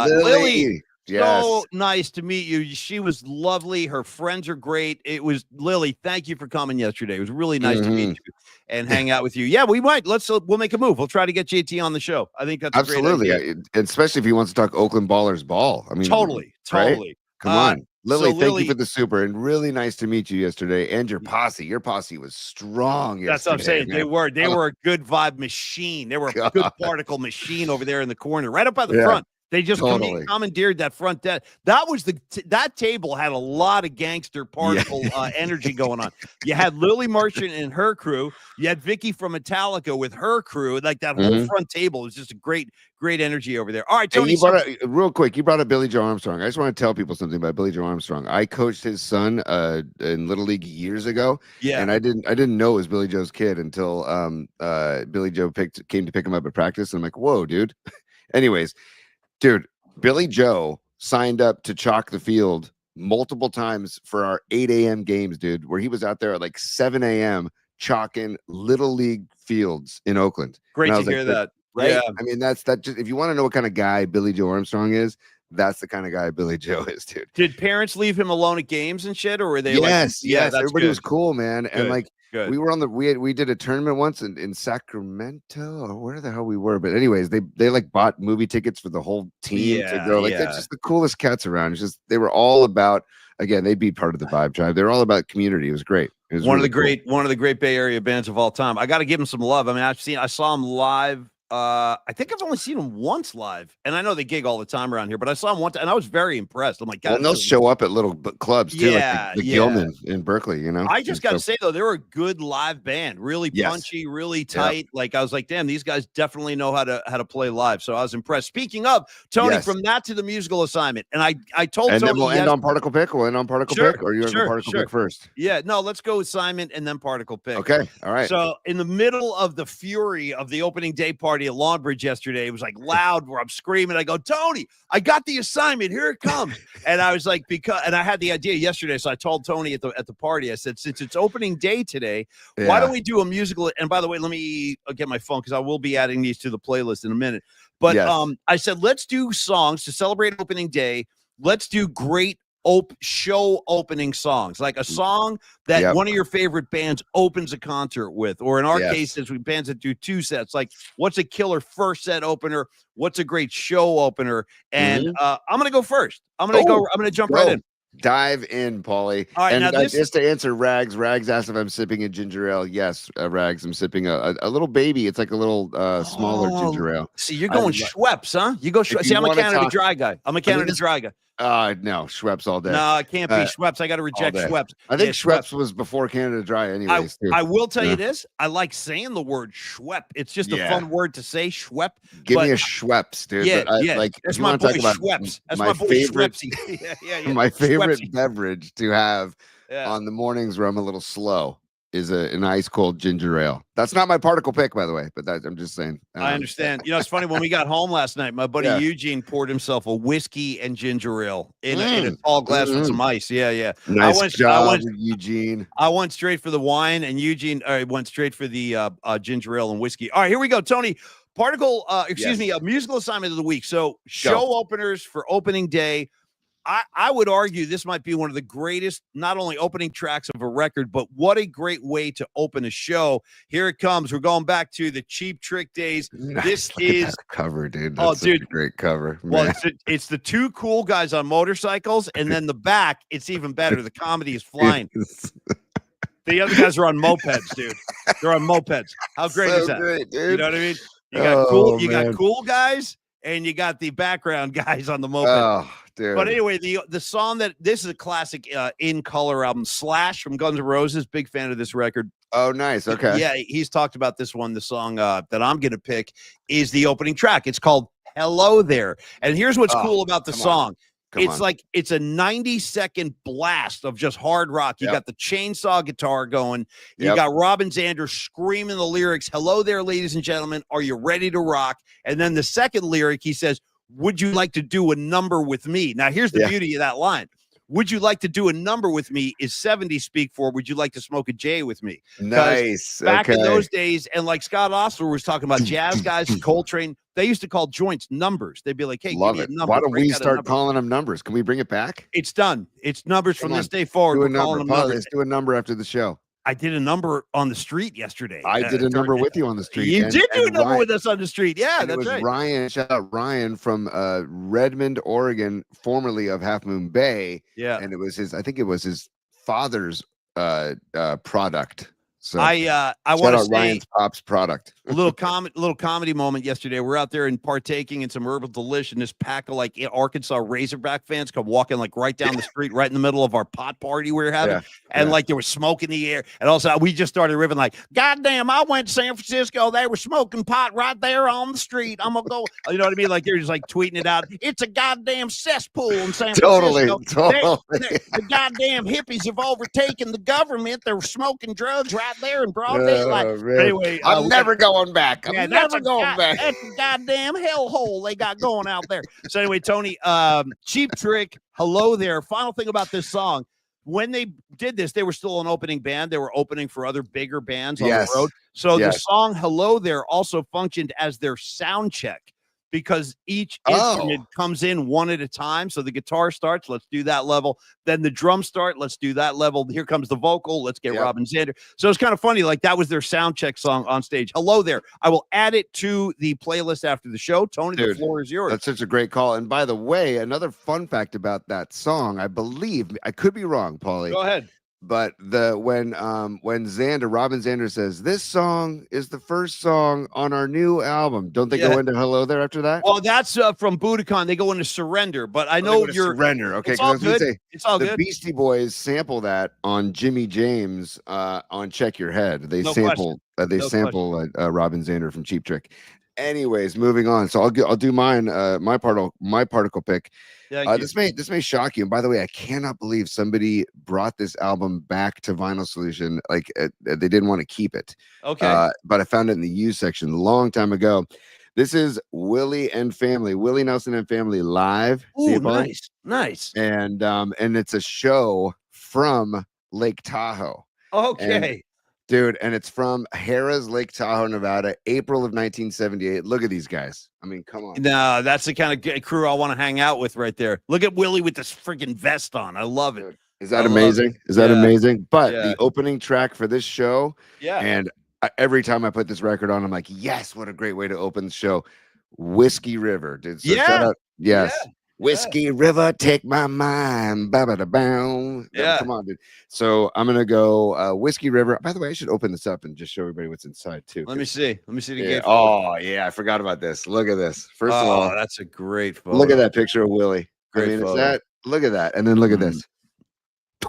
[SPEAKER 3] Lily, so nice to meet you. She was lovely. Her friends are great. It was Lily. Thank you for coming yesterday. It was really nice to meet you and hang out with you. Yeah, we might. We'll make a move. We'll try to get JT on the show. I think that's
[SPEAKER 1] absolutely,
[SPEAKER 3] a great idea.
[SPEAKER 1] Especially if he wants to talk Oakland Ballers ball. I mean,
[SPEAKER 3] totally.
[SPEAKER 1] Right? Come on. Lily, thank you for the super, and really nice to meet you yesterday. And your posse. Your posse was strong yesterday.
[SPEAKER 3] That's what I'm saying. Man. They were a good vibe machine. They were a good particle machine over there in the corner, right up by the front. They just commandeered that front desk. That was that table had a lot of gangster particle energy going on. You had Lily Merchant and her crew. You had Vicky from Metallica with her crew. Like that whole front table was just a great energy over there. All right, Tony.
[SPEAKER 1] Real quick, you brought up Billy Joe Armstrong. I just want to tell people something about Billy Joe Armstrong. I coached his son in Little League years ago. Yeah, and I didn't know it was Billy Joe's kid until Billy Joe came to pick him up at practice. And I'm like, whoa, dude. Anyways. Dude, Billy Joe signed up to chalk the field multiple times for our 8 a.m. games, dude, where he was out there at like 7 a.m. chalking Little League fields in Oakland.
[SPEAKER 3] Great to hear that.
[SPEAKER 1] Right? Yeah. I mean, that's just if you want to know what kind of guy Billy Joe Armstrong is, that's the kind of guy Billy Joe is, dude.
[SPEAKER 3] Did parents leave him alone at games and shit, or were they
[SPEAKER 1] yes, everybody was cool, man. Good. And like we were on we did a tournament once in Sacramento or where the hell we were, but anyways, they like bought movie tickets for the whole team to go. Like they're just the coolest cats around. It's just they were all about, again, they'd be part of the Vibe Tribe. They're all about community. It was great. It was
[SPEAKER 3] one of the great Bay Area bands of all time. I got to give them some love. I mean, I saw them live. I think I've only seen them once live, and I know they gig all the time around here, but I saw them once, and I was very impressed. I'm like, God,
[SPEAKER 1] and they'll show up at little clubs too, like the Gilman in Berkeley. You know,
[SPEAKER 3] I just got to say though, they were a good live band, really punchy, really tight. Like I was like, damn, these guys definitely know how to play live. So I was impressed. Speaking of Tony, from that to the musical assignment, and I told
[SPEAKER 1] and
[SPEAKER 3] Tony,
[SPEAKER 1] then we'll end on particle pick. We'll end on particle pick, or you have a particle pick first?
[SPEAKER 3] Yeah, no, let's go assignment and then particle pick.
[SPEAKER 1] Okay, all right.
[SPEAKER 3] So in the middle of the fury of the opening day party at Longbridge yesterday, it was like loud where I'm screaming. I go, Tony, I got the assignment. Here it comes. And I was like, and I had the idea yesterday. So I told Tony at the party, I said, since it's opening day today, why don't we do a musical? And by the way, let me get my phone because I will be adding these to the playlist in a minute. But I said, let's do songs to celebrate opening day. Let's do great show opening songs, like a song that one of your favorite bands opens a concert with, or in our case, there's bands that do 2 sets. Like, what's a killer first set opener? What's a great show opener? And I'm gonna go first. I'm gonna jump right in.
[SPEAKER 1] Dive in, Paulie.
[SPEAKER 3] All right,
[SPEAKER 1] and
[SPEAKER 3] now
[SPEAKER 1] just to answer Rags asked if I'm sipping a ginger ale. Yes, Rags, I'm sipping a little baby. It's like a little smaller ginger ale.
[SPEAKER 3] See, you're going Schweppes, huh? You go Schweppes. See, I'm a Canada Dry guy. I'm a Canada Dry guy.
[SPEAKER 1] No, Schweppes all day.
[SPEAKER 3] No, it can't be Schweppes. I got to reject Schweppes.
[SPEAKER 1] I think Schweppes was before Canada Dry anyways.
[SPEAKER 3] I will tell you this. I like saying the word Schwepp. It's just a fun word to say, Schwepp.
[SPEAKER 1] Give me a Schweppes, dude.
[SPEAKER 3] Like, that's my boy Schweppes. That's my boy
[SPEAKER 1] favorite,
[SPEAKER 3] Schweppesy.
[SPEAKER 1] My favorite beverage to have on the mornings where I'm a little slow. is an ice cold ginger ale. That's not my particle pick, by the way, but I'm just saying.
[SPEAKER 3] I understand. You know, it's funny when we got home last night, my buddy
[SPEAKER 1] Yeah.
[SPEAKER 3] Eugene poured himself a whiskey and ginger ale in a tall glass with some ice. Yeah.
[SPEAKER 1] Nice job, Eugene.
[SPEAKER 3] I went straight for the wine, and Eugene went straight for the ginger ale and whiskey. All right, here we go, Tony. A musical assignment of the week. So show openers for opening day. I would argue this might be one of the greatest, not only opening tracks of a record, but what a great way to open a show. Here it comes. We're going back to the Cheap Trick days.
[SPEAKER 1] Nice.
[SPEAKER 3] This
[SPEAKER 1] Look at
[SPEAKER 3] is
[SPEAKER 1] that cover, dude. That's a great cover.
[SPEAKER 3] Well,
[SPEAKER 1] man.
[SPEAKER 3] it's the two cool guys on motorcycles, and then the back, it's even better. The comedy is flying. The other guys are on mopeds, dude. They're on mopeds. How great is that?
[SPEAKER 1] Great, dude.
[SPEAKER 3] You know what I mean? You got got cool guys, and you got the background guys on the moped.
[SPEAKER 1] Oh, dude.
[SPEAKER 3] But anyway, the song this is a classic In Color album. Slash from Guns N' Roses, big fan of this record.
[SPEAKER 1] Oh, nice. Okay.
[SPEAKER 3] Yeah, he's talked about this one. The song that I'm going to pick is the opening track. It's called Hello There. And here's what's cool about the song. It's a 90-second blast of just hard rock. You got the chainsaw guitar going. You got Robin Zander screaming the lyrics, "Hello there, ladies and gentlemen. Are you ready to rock?" And then the second lyric, he says, "Would you like to do a number with me?" Now, here's the beauty of that line. "Would you like to do a number with me" is 70 speak for "Would you like to smoke a J with me?"
[SPEAKER 1] Nice.
[SPEAKER 3] Back in those days, and like Scott Ostler was talking about jazz guys and Coltrane, they used to call joints numbers. They'd be like, "Hey,
[SPEAKER 1] love
[SPEAKER 3] give
[SPEAKER 1] it.
[SPEAKER 3] me a number."
[SPEAKER 1] Why don't we start calling them numbers? Can we bring it back?
[SPEAKER 3] It's done. It's numbers from this day forward.
[SPEAKER 1] Do a
[SPEAKER 3] We're calling
[SPEAKER 1] number.
[SPEAKER 3] them numbers.
[SPEAKER 1] Let's do a number after the show.
[SPEAKER 3] I did a number on the street yesterday.
[SPEAKER 1] I did a number with you on the street.
[SPEAKER 3] You did do a number with us on the street. Yeah, that's right.
[SPEAKER 1] Ryan, shout out Ryan from Redmond, Oregon, formerly of Half Moon Bay.
[SPEAKER 3] Yeah.
[SPEAKER 1] And it was I think it was his father's product. So
[SPEAKER 3] I want to say
[SPEAKER 1] Ryan's Pops product.
[SPEAKER 3] a little comedy moment yesterday. We're out there and partaking in some herbal delish, and this pack of like Arkansas Razorback fans come walking like right down the street, right in the middle of our pot party we were having, and like there was smoke in the air, and also we just started ripping like, "Goddamn, I went to San Francisco. They were smoking pot right there on the street. I'm gonna go." You know what I mean? Like they're just like tweeting it out. It's a goddamn cesspool in San Francisco.
[SPEAKER 1] Totally.
[SPEAKER 3] The goddamn hippies have overtaken the government. They're smoking drugs right there in broad daylight. Anyway,
[SPEAKER 1] I'm never going back. I'm never going back.
[SPEAKER 3] That's a goddamn hellhole they got going out there. So anyway, Tony, Cheap Trick, Hello There. Final thing about this song. When they did this, they were still an opening band. They were opening for other bigger bands on the road. So the song Hello There also functioned as their sound check, because each instrument comes in one at a time. So the guitar starts, let's do that level. Then the drums start, let's do that level. Here comes the vocal, let's get Robin Zander. So it's kind of funny, like that was their sound check song on stage. Hello There. I will add it to the playlist after the show. Tony, the floor is yours.
[SPEAKER 1] That's such a great call. And by the way, another fun fact about that song, I believe, I could be wrong, Paulie.
[SPEAKER 3] Go ahead.
[SPEAKER 1] But when Robin Zander says this song is the first song on our new album, don't they go into Hello There after that?
[SPEAKER 3] Well, that's from Budokan. They go into Surrender, but I know you're
[SPEAKER 1] Surrender. Okay,
[SPEAKER 3] it's all good. It's all good.
[SPEAKER 1] The Beastie Boys sample that on Jimmy James on Check Your Head. They sample Robin Zander from Cheap Trick. Anyways, moving on. So I'll do mine. My particle pick. This may shock you. And by the way, I cannot believe somebody brought this album back to Vinyl Solution. Like they didn't want to keep it.
[SPEAKER 3] Okay.
[SPEAKER 1] But I found it in the used section a long time ago. This is Willie Nelson and Family live.
[SPEAKER 3] Ooh, nice.
[SPEAKER 1] And it's a show from Lake Tahoe.
[SPEAKER 3] Okay.
[SPEAKER 1] Dude, and it's from Harrah's, Lake Tahoe, Nevada, April of 1978. Look at these guys. I mean, come on.
[SPEAKER 3] No, that's the kind of crew I want to hang out with right there. Look at Willie with this freaking vest on. I love it.
[SPEAKER 1] Dude, is that amazing? Is that amazing? But the opening track for this show, and every time I put this record on, I'm like, yes, what a great way to open the show. Whiskey River, dude. So shout out. Yes. Yeah. Whiskey River, take my mind. Ba-ba-da-bow. Come on, dude. So I'm gonna go Whiskey River. By the way, I should open this up and just show everybody what's inside too.
[SPEAKER 3] Let me see the game.
[SPEAKER 1] Oh yeah, I forgot about this. Look at this. First of all,
[SPEAKER 3] that's a great photo.
[SPEAKER 1] Look at that picture of Willie.
[SPEAKER 3] Great photo.
[SPEAKER 1] Is that? Look at that, and then look at this.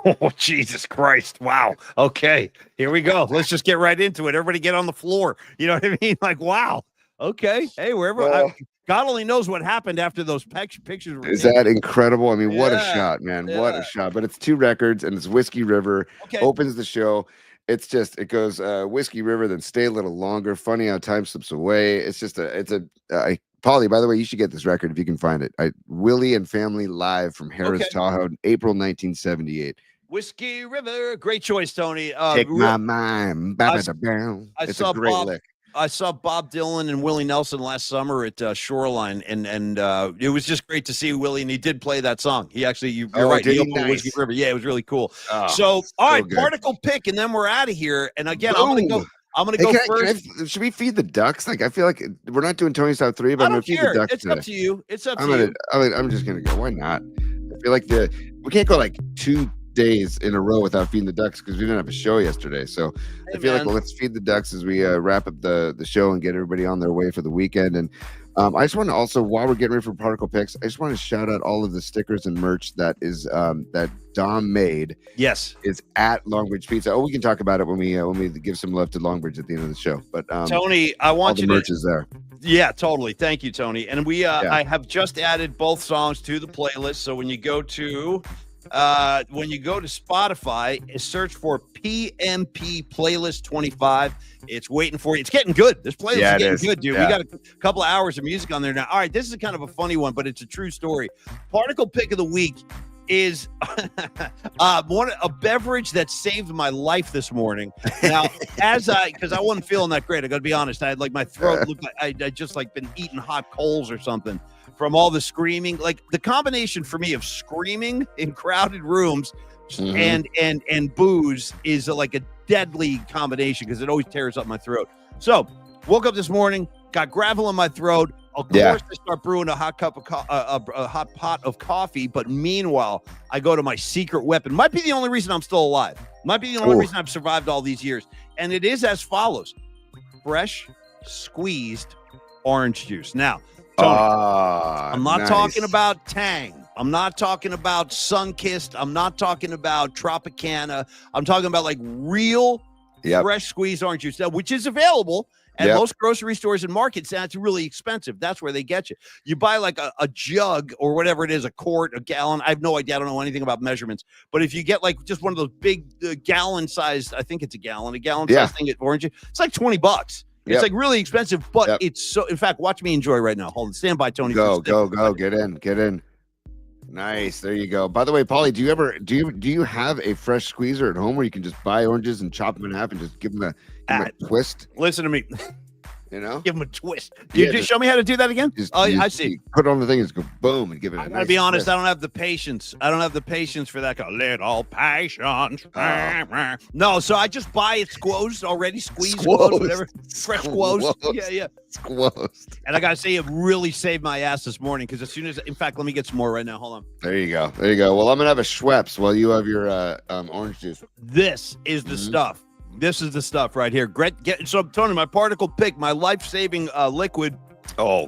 [SPEAKER 3] Oh, Jesus Christ. Wow. Okay, here we go. Let's just get right into it. Everybody get on the floor. You know what I mean? Like, wow. Okay. Hey, wherever. God only knows what happened after those pictures were
[SPEAKER 1] Is that incredible? I mean, what a shot, man. What a shot. But it's two records, and it's Whiskey River. Opens the show. It's just, it goes Whiskey River, then Stay a Little Longer. Funny How Time Slips Away. It's just Polly, by the way, you should get this record if you can find it. Willie and Family live from Harris Tahoe, April 1978.
[SPEAKER 3] Whiskey River, great choice, Tony.
[SPEAKER 1] Take my mind, it's a great lick.
[SPEAKER 3] I saw Bob Dylan and Willie Nelson last summer at Shoreline, and it was just great to see Willie, and he did play that song. He actually, you're right, he opened Whiskey River. Yeah, it was really cool.
[SPEAKER 1] Oh,
[SPEAKER 3] so, all right,
[SPEAKER 1] good.
[SPEAKER 3] particle pick, and then we're out of here. And again,
[SPEAKER 1] Boom.
[SPEAKER 3] I'm gonna go first.
[SPEAKER 1] Should we feed the ducks? Like, I feel like we're not doing Tony's Top 3, but I'm gonna feed the ducks.
[SPEAKER 3] It's up to you. It's up to you.
[SPEAKER 1] I'm just gonna go. Why not? I feel like we can't go like 2 days in a row without feeding the ducks because we didn't have a show yesterday. So I feel like, well, let's feed the ducks as we wrap up the show and get everybody on their way for the weekend. And I just want to also, while we're getting ready for particle picks, I just want to shout out all of the stickers and merch that is that Dom made.
[SPEAKER 3] Yes,
[SPEAKER 1] is at Longbridge Pizza. Oh, we can talk about it when we give some love to Longbridge at the end of the show. But
[SPEAKER 3] Tony, I want
[SPEAKER 1] all the merch is there.
[SPEAKER 3] Yeah, totally. Thank you, Tony. And I have just added both songs to the playlist. So when you go to Spotify, search for PMP Playlist 25. It's waiting for you. It's getting good. This playlist is getting good, dude.
[SPEAKER 1] Yeah.
[SPEAKER 3] We got a couple of hours of music on there now. All right, this is kind of a funny one, but it's a true story. Particle pick of the week is a beverage that saved my life this morning. Now, because I wasn't feeling that great, I got to be honest. I had like my throat looked like I just like been eating hot coals or something from all the screaming. Like the combination for me of screaming in crowded rooms and booze is like a deadly combination because it always tears up my throat. So woke up this morning, got gravel in my throat. Of course, I start brewing a hot cup of a hot pot of coffee. But meanwhile, I go to my secret weapon. Might be the only reason I'm still alive. Might be the only reason I've survived all these years. And it is as follows: fresh squeezed orange juice. Now, Tony, I'm not talking about Tang. I'm not talking about Sunkissed. I'm not talking about Tropicana. I'm talking about like real fresh squeezed orange juice, which is available at most grocery stores and markets. That's really expensive. That's where they get you. You buy like a jug or whatever it is, a quart, a gallon. I have no idea. I don't know anything about measurements. But if you get like just one of those big gallon sized, I think it's a gallon size thing at orange juice, it's like $20. It's like really expensive, but it's so. In fact, watch me enjoy right now. Hold on, stand by, Tony.
[SPEAKER 1] Go. Get in. Nice. There you go. By the way, Paulie, do you have a fresh squeezer at home where you can just buy oranges and chop them in half and just give them a twist?
[SPEAKER 3] Listen to me.
[SPEAKER 1] You know,
[SPEAKER 3] give them a twist. Just show me how to do that again. I see.
[SPEAKER 1] Put on the thing and go boom and give it. I
[SPEAKER 3] gotta be honest. I don't have the patience. For that. A little patience. No, so I just buy it squoze already, squeezed, whatever, fresh squoze. Yeah.
[SPEAKER 1] Squoze.
[SPEAKER 3] And I gotta say, it really saved my ass this morning because as soon as, in fact, let me get some more right now. Hold on.
[SPEAKER 1] There you go. Well, I'm gonna have a Schweppes while you have your orange juice.
[SPEAKER 3] This is the stuff. This is the stuff right here. So, Tony, my particle pick, my life-saving liquid.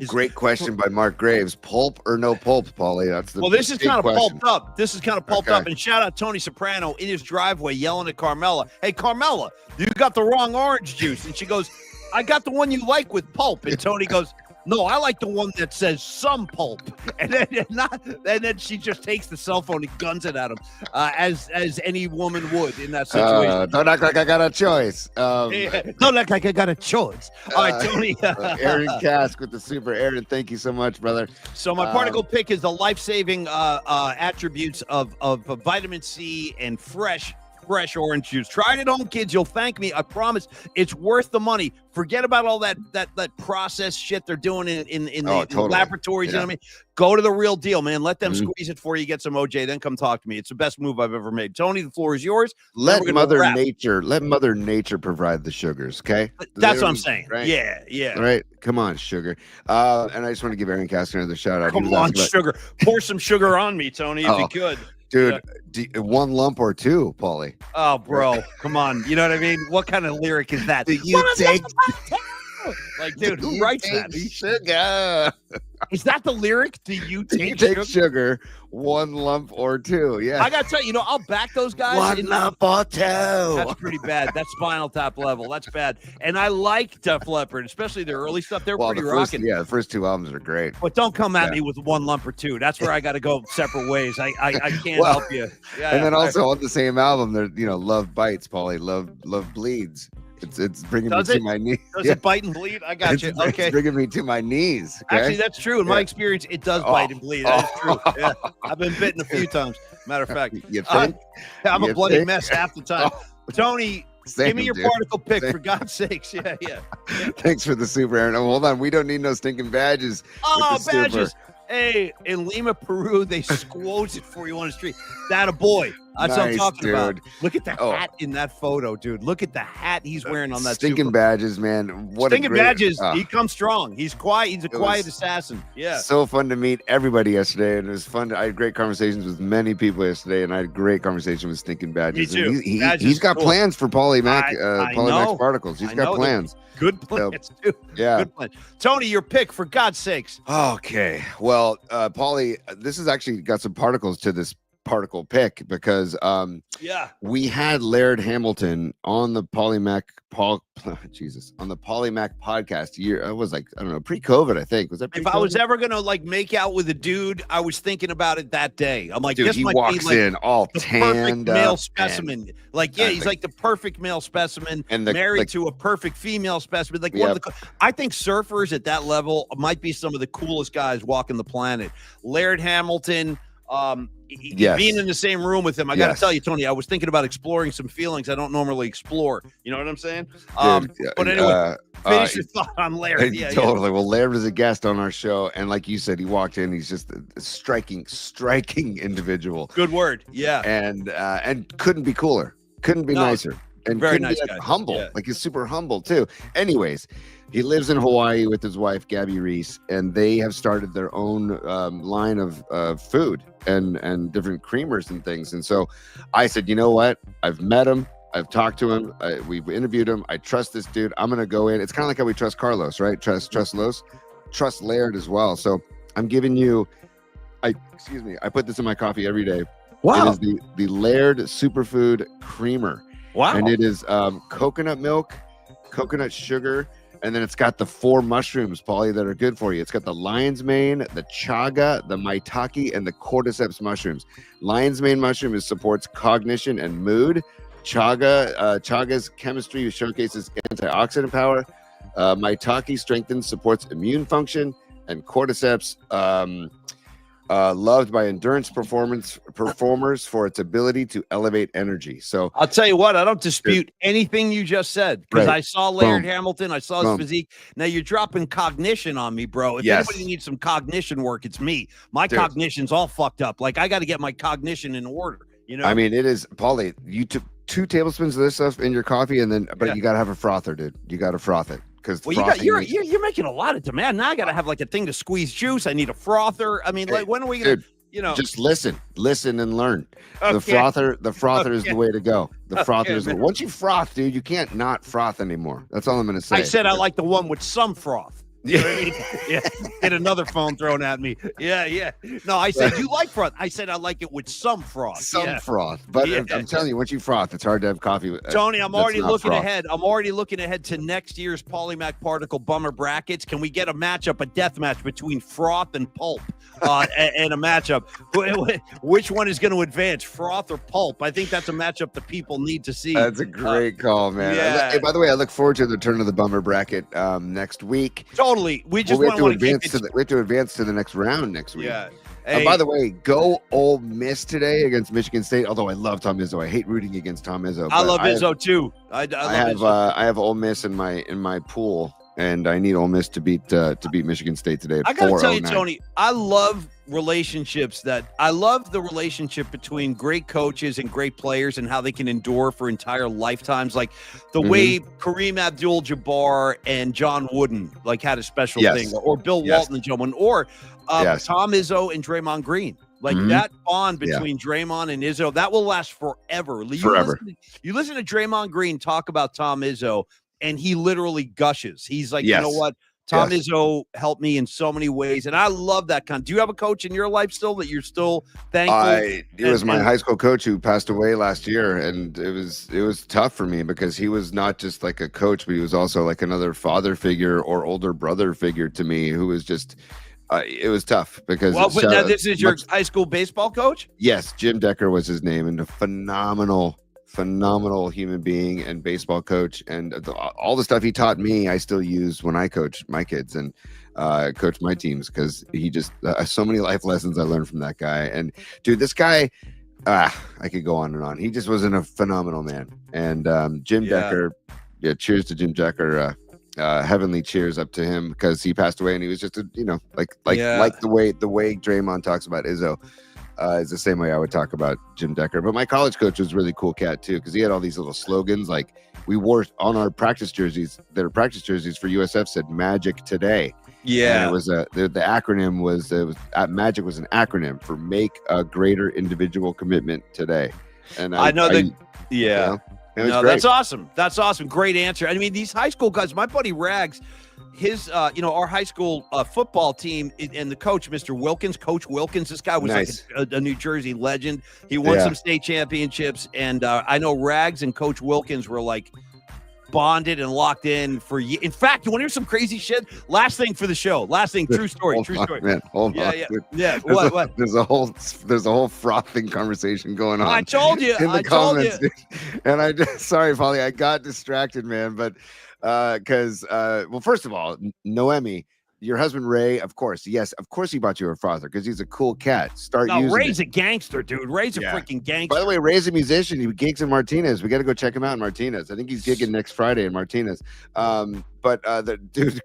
[SPEAKER 1] Great question by Mark Graves. Pulp or no pulp, Paulie? That's the
[SPEAKER 3] this is kind of
[SPEAKER 1] question.
[SPEAKER 3] pulped up. This is kind of pulped up. And shout out Tony Soprano in his driveway yelling at Carmela. Hey, Carmela, you got the wrong orange juice. And she goes, I got the one you like with pulp. And Tony goes, no, I like the one that says some pulp. And then she just takes the cell phone and guns it at him, as any woman would in that situation.
[SPEAKER 1] Don't act like I got a choice.
[SPEAKER 3] Don't act like I got a choice. All right, Tony.
[SPEAKER 1] Aaron Kask with the super. Aaron, thank you so much, brother.
[SPEAKER 3] So my particle pick is the life-saving attributes of vitamin C and fresh orange juice. Try it at home, kids. You'll thank me. I promise. It's worth the money. Forget about all that processed shit they're doing in the laboratories. You know what I mean? Go to the real deal, man. Let them squeeze it for you. Get some OJ. Then come talk to me. It's the best move I've ever made. Tony, the floor is yours.
[SPEAKER 1] Let Mother Nature provide the sugars. Okay,
[SPEAKER 3] that's what I'm saying.
[SPEAKER 1] Right?
[SPEAKER 3] Yeah.
[SPEAKER 1] All right, come on, sugar. And I just want to give Aaron Kastner another shout out.
[SPEAKER 3] Come on, sugar. Pour some sugar on me, Tony, if you could.
[SPEAKER 1] Dude, one lump or two, Paulie.
[SPEAKER 3] Oh, bro, come on. You know what I mean? What kind of lyric is that?
[SPEAKER 1] Do you take
[SPEAKER 3] Like, dude,
[SPEAKER 1] Do
[SPEAKER 3] who
[SPEAKER 1] you
[SPEAKER 3] writes
[SPEAKER 1] take
[SPEAKER 3] that?
[SPEAKER 1] sugar?
[SPEAKER 3] Is that the lyric? Do you
[SPEAKER 1] Do you
[SPEAKER 3] take
[SPEAKER 1] take
[SPEAKER 3] sugar?
[SPEAKER 1] sugar, 1 lump or 2? Yeah.
[SPEAKER 3] I gotta tell you, I'll back those guys.
[SPEAKER 1] 1 lump or 2.
[SPEAKER 3] That's pretty bad. That's Spinal Tap level. That's bad. And I like Def Leppard, especially their early stuff. They're pretty rocking.
[SPEAKER 1] The first 2 albums are great.
[SPEAKER 3] But don't come at me with 1 lump or 2. That's where I got to go separate ways. I can't help you. Yeah,
[SPEAKER 1] and then also on the same album, there, Love Bites, Paulie. Love Bleeds. It's bringing me to my knees.
[SPEAKER 3] Does it bite and bleed? I got you. Okay.
[SPEAKER 1] It's bringing me to my knees. Okay?
[SPEAKER 3] Actually, that's true. In my experience, it does bite and bleed. That is true. Yeah. I've been bitten a few times. Matter of fact,
[SPEAKER 1] you think?
[SPEAKER 3] I'm a bloody mess half the time. Tony, give me your
[SPEAKER 1] dude.
[SPEAKER 3] particle pick for God's sakes. Yeah.
[SPEAKER 1] Thanks for the super, Aaron. Oh, hold on. We don't need no stinking badges.
[SPEAKER 3] Oh,
[SPEAKER 1] with the super.
[SPEAKER 3] badges. Hey, in Lima, Peru, they squoze it for you on the street. That a boy. That's what I'm talking about. Look at the hat in that photo, dude. Look at the hat he's wearing on that
[SPEAKER 1] stinking badges, man.
[SPEAKER 3] Stinking badges. He comes strong. He's quiet. He's a quiet assassin. Yeah.
[SPEAKER 1] So fun to meet everybody yesterday, and it was fun. I had great conversations with many people yesterday, and I had a great conversation with Stinking Badges.
[SPEAKER 3] Me too.
[SPEAKER 1] He's got plans for Paulie Mac, Max Particles. He's got plans.
[SPEAKER 3] Good plans, too.
[SPEAKER 1] Yeah.
[SPEAKER 3] Good plan. Tony, your pick, for God's sakes.
[SPEAKER 1] Okay. Well, Paulie, this has actually got some particles to this particle pick because we had Laird Hamilton on the Paulie Mac on the Paulie Mac podcast it was like, I don't know, pre-COVID, I think. Was that pre-COVID?
[SPEAKER 3] If I was ever gonna make out with a dude, I was thinking about it that day. I'm like,
[SPEAKER 1] dude,
[SPEAKER 3] this
[SPEAKER 1] he
[SPEAKER 3] might
[SPEAKER 1] walks
[SPEAKER 3] be like
[SPEAKER 1] in all
[SPEAKER 3] the
[SPEAKER 1] tanned
[SPEAKER 3] perfect male specimen. He's like the perfect male specimen,
[SPEAKER 1] and
[SPEAKER 3] married to a perfect female specimen. Like one of the, I think surfers at that level might be some of the coolest guys walking the planet. Laird Hamilton. Being in the same room with him, I got to tell you, Tony, I was thinking about exploring some feelings I don't normally explore. You know what I'm saying? But anyway, finish your thought on Laird.
[SPEAKER 1] Totally. Well, Laird was a guest on our show, and like you said, he walked in. He's just a striking individual.
[SPEAKER 3] Good word. Yeah.
[SPEAKER 1] And couldn't be cooler. Couldn't be nicer. And
[SPEAKER 3] very nice guy.
[SPEAKER 1] Humble.
[SPEAKER 3] Yeah.
[SPEAKER 1] Like he's super humble too. Anyways, he lives in Hawaii with his wife, Gabby Reese, and they have started their own line of food and different creamers and things. And so I said, you know what? I've met him. I've talked to him. We've interviewed him. I trust this dude. I'm going to go in. It's kind of like how we trust Carlos, right? Trust Los. Trust Laird as well. So I'm giving you, I put this in my coffee every day.
[SPEAKER 3] Wow.
[SPEAKER 1] It is the Laird Superfood Creamer.
[SPEAKER 3] Wow.
[SPEAKER 1] And it is coconut milk, coconut sugar, and then it's got the 4 mushrooms, Paulie, that are good for you. It's got the lion's mane, the chaga, the maitake, and the cordyceps mushrooms. Lion's mane mushroom supports cognition and mood. Chaga's chemistry showcases antioxidant power. Maitake strengthens, supports immune function, and cordyceps loved by endurance performers for its ability to elevate energy. So
[SPEAKER 3] I'll tell you what, I don't dispute anything you just said, because I saw Laird Hamilton, I saw his physique. Now you're dropping cognition on me, bro. If anybody needs some cognition work, it's me. My cognition's all fucked up. Like I got to get my cognition in order. You know,
[SPEAKER 1] I mean, it is, Paulie. You took 2 tablespoons of this stuff in your coffee, and then you got to have a frother, dude. You got to froth it.
[SPEAKER 3] You're making a lot of demand. Now I got to have like a thing to squeeze juice. I need a frother. I mean, like when are we gonna? Just
[SPEAKER 1] listen and learn. Okay. The frother is the way to go. The frother is once you froth, dude, you can't not froth anymore. That's all I'm gonna say.
[SPEAKER 3] I said I like the one with some froth. You know what I mean? Yeah. Get another phone thrown at me. Yeah. No, I said you like froth. I said I like it with some froth.
[SPEAKER 1] Some froth. But I'm telling you, once you froth, it's hard to have coffee with.
[SPEAKER 3] Tony, I'm already looking ahead. I'm already looking ahead to next year's Paulie Mac Particle Bummer Brackets. Can we get a matchup, a death match between froth and pulp? And a matchup. Which one is going to advance, froth or pulp? I think that's a matchup that people need to see.
[SPEAKER 1] That's a great call, man.
[SPEAKER 3] Yeah.
[SPEAKER 1] Hey, by the way, I look forward to the turn of the Bummer Bracket next week.
[SPEAKER 3] Totally. We have to
[SPEAKER 1] advance to the next round next week.
[SPEAKER 3] Yeah.
[SPEAKER 1] Hey. By the way, go Ole Miss today against Michigan State. Although I love Tom Izzo, I hate rooting against Tom Izzo.
[SPEAKER 3] I love Izzo too. I
[SPEAKER 1] have Ole Miss in my pool, and I need Ole Miss to beat Michigan State today.
[SPEAKER 3] I got to tell you, Tony, I love relationships. I love the relationship between great coaches and great players and how they can endure for entire lifetimes. Like the way Kareem Abdul-Jabbar and John Wooden had a special thing, or Bill Walton and John Wooden, or Tom Izzo and Draymond Green. Like that bond between Draymond and Izzo, that will last forever. You listen to Draymond Green talk about Tom Izzo, and he literally gushes. He's like, you know
[SPEAKER 1] Yes.
[SPEAKER 3] what? Tom
[SPEAKER 1] Yes.
[SPEAKER 3] Izzo helped me in so many ways, and I love that kind. Do you have a coach in your life still that you're still thankful?
[SPEAKER 1] It was my high school coach who passed away last year, and it was tough for me because he was not just like a coach, but he was also like another father figure or older brother figure to me, who was just it was tough because
[SPEAKER 3] Well, but now this is your high school baseball coach?
[SPEAKER 1] Yes, Jim Decker was his name, and a phenomenal human being and baseball coach, and all the stuff he taught me I still use when I coach my kids and coach my teams, because he just so many life lessons I learned from that guy. And dude, this guy, I could go on and on. He just wasn't a phenomenal man. And Jim Decker, cheers to Jim Decker. Heavenly cheers up to him, because he passed away, and he was just like the way Draymond talks about Izzo. Is the same way I would talk about Jim Decker. But my college coach was a really cool cat too, because he had all these little slogans. Like, we wore on our practice jerseys, their practice jerseys for USF said "Magic Today." And it was the acronym was Magic was an acronym for Make a Greater Individual Commitment Today. And
[SPEAKER 3] I know that.
[SPEAKER 1] No,
[SPEAKER 3] that's awesome. That's awesome. Great answer. I mean, these high school guys, my buddy Rags, his, our high school football team and the coach, Mr. Wilkins, Coach Wilkins, this guy was
[SPEAKER 1] nice.
[SPEAKER 3] like a New Jersey legend. He won some state championships. And I know Rags and Coach Wilkins were like bonded and locked in for years. In fact, you want to hear some crazy shit? Last thing for the show. Last thing. True story. True story.
[SPEAKER 1] Man, hold on.
[SPEAKER 3] Dude. What?
[SPEAKER 1] There's a whole frothing conversation going on.
[SPEAKER 3] I told you.
[SPEAKER 1] In the comments, dude. And sorry, Polly, I got distracted, man. But because well, first of all, Noemi, your husband Ray, of course, he bought you a frother because he's a cool cat.
[SPEAKER 3] Ray's a gangster, dude. Ray's a freaking gangster.
[SPEAKER 1] By the way, Ray's a musician. He gigs in Martinez. We got to go check him out in Martinez. I think he's gigging next Friday in Martinez. But the dude,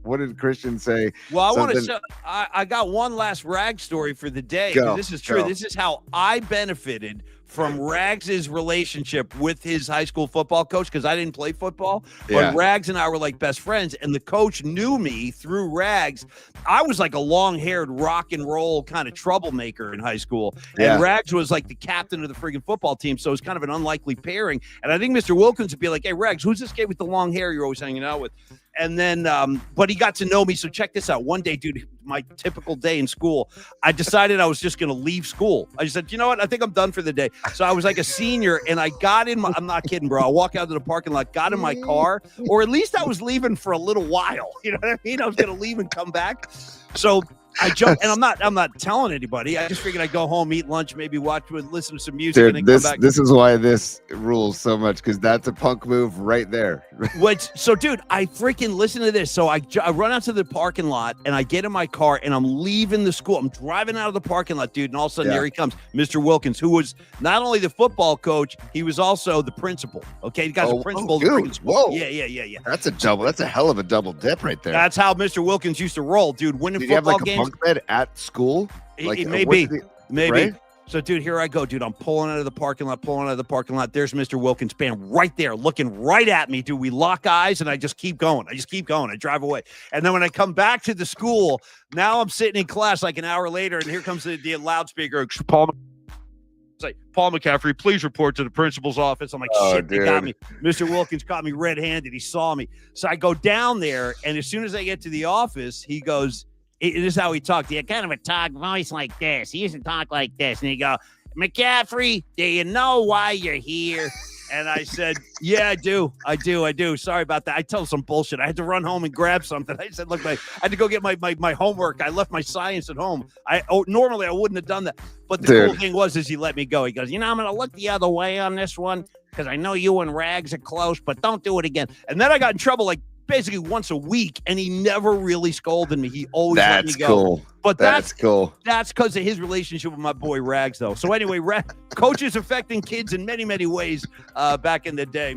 [SPEAKER 1] what did Christian say?
[SPEAKER 3] Well, I want to say, I got one last Rag story for the day. This is true. This is how I benefited from Rags's relationship with his high school football coach, because I didn't play football, but Rags and I were like best friends, and the coach knew me through Rags. I was like a long-haired rock and roll kind of troublemaker in high school, and Rags was like the captain of the friggin' football team, so it was kind of an unlikely pairing. And I think Mr. Wilkins would be like, "Hey, Rags, who's this kid with the long hair you're always hanging out with?" And then, but he got to know me. So check this out. One day, dude, my typical day in school, I decided I was just going to leave school. I just said, you know what? I think I'm done for the day. So I was like a senior, and I got in I'm not kidding, bro. I walked out to the parking lot, got in my car, or at least I was leaving for a little while. You know what I mean? I was going to leave and come back. So I jumped, and I'm not telling anybody. I just figured I'd go home, eat lunch, maybe listen to some music,
[SPEAKER 1] dude,
[SPEAKER 3] and then come back.
[SPEAKER 1] This is why this rules so much, because that's a punk move right there.
[SPEAKER 3] So, dude, I freaking listen to this. So I run out to the parking lot, and I get in my car, and I'm leaving the school. I'm driving out of the parking lot, dude, and all of a sudden there he comes, Mr. Wilkins, who was not only the football coach, he was also the principal. Okay, the guy's a principal.
[SPEAKER 1] Dude, whoa,
[SPEAKER 3] yeah.
[SPEAKER 1] That's a hell of a double dip right there.
[SPEAKER 3] That's how Mr. Wilkins used to roll, dude. Winning
[SPEAKER 1] Did
[SPEAKER 3] football
[SPEAKER 1] he have like
[SPEAKER 3] games.
[SPEAKER 1] A bunk bed at school?
[SPEAKER 3] It may be.
[SPEAKER 1] Right?
[SPEAKER 3] So, dude, here I go, dude. I'm pulling out of the parking lot. There's Mr. Wilkins, bam, right there, looking right at me, dude. We lock eyes, and I just keep going. I drive away. And then when I come back to the school, now I'm sitting in class like an hour later, and here comes the loudspeaker. It's like, Paul McCaffrey, please report to the principal's office. I'm like, shit, they got me. Mr. Wilkins caught me red-handed. He saw me. So I go down there, and as soon as I get to the office, he goes, this is how he talked. He had kind of a talk voice like this. He used to talk like this. And he go, McCaffrey, do you know why you're here? And I said, yeah, I do. Sorry about that. I told some bullshit. I had to run home and grab something. I said, look, I had to go get my homework. I left my science at home. Normally I wouldn't have done that. But the cool thing was he let me go. He goes, I'm going to look the other way on this one, because I know you and Rags are close, but don't do it again. And then I got in trouble like basically once a week, and he never really scolded me. He always let me go.
[SPEAKER 1] Cool.
[SPEAKER 3] But
[SPEAKER 1] that's cool.
[SPEAKER 3] That's because of his relationship with my boy Rags, though. So anyway, coaches affecting kids in many, many ways back in the day.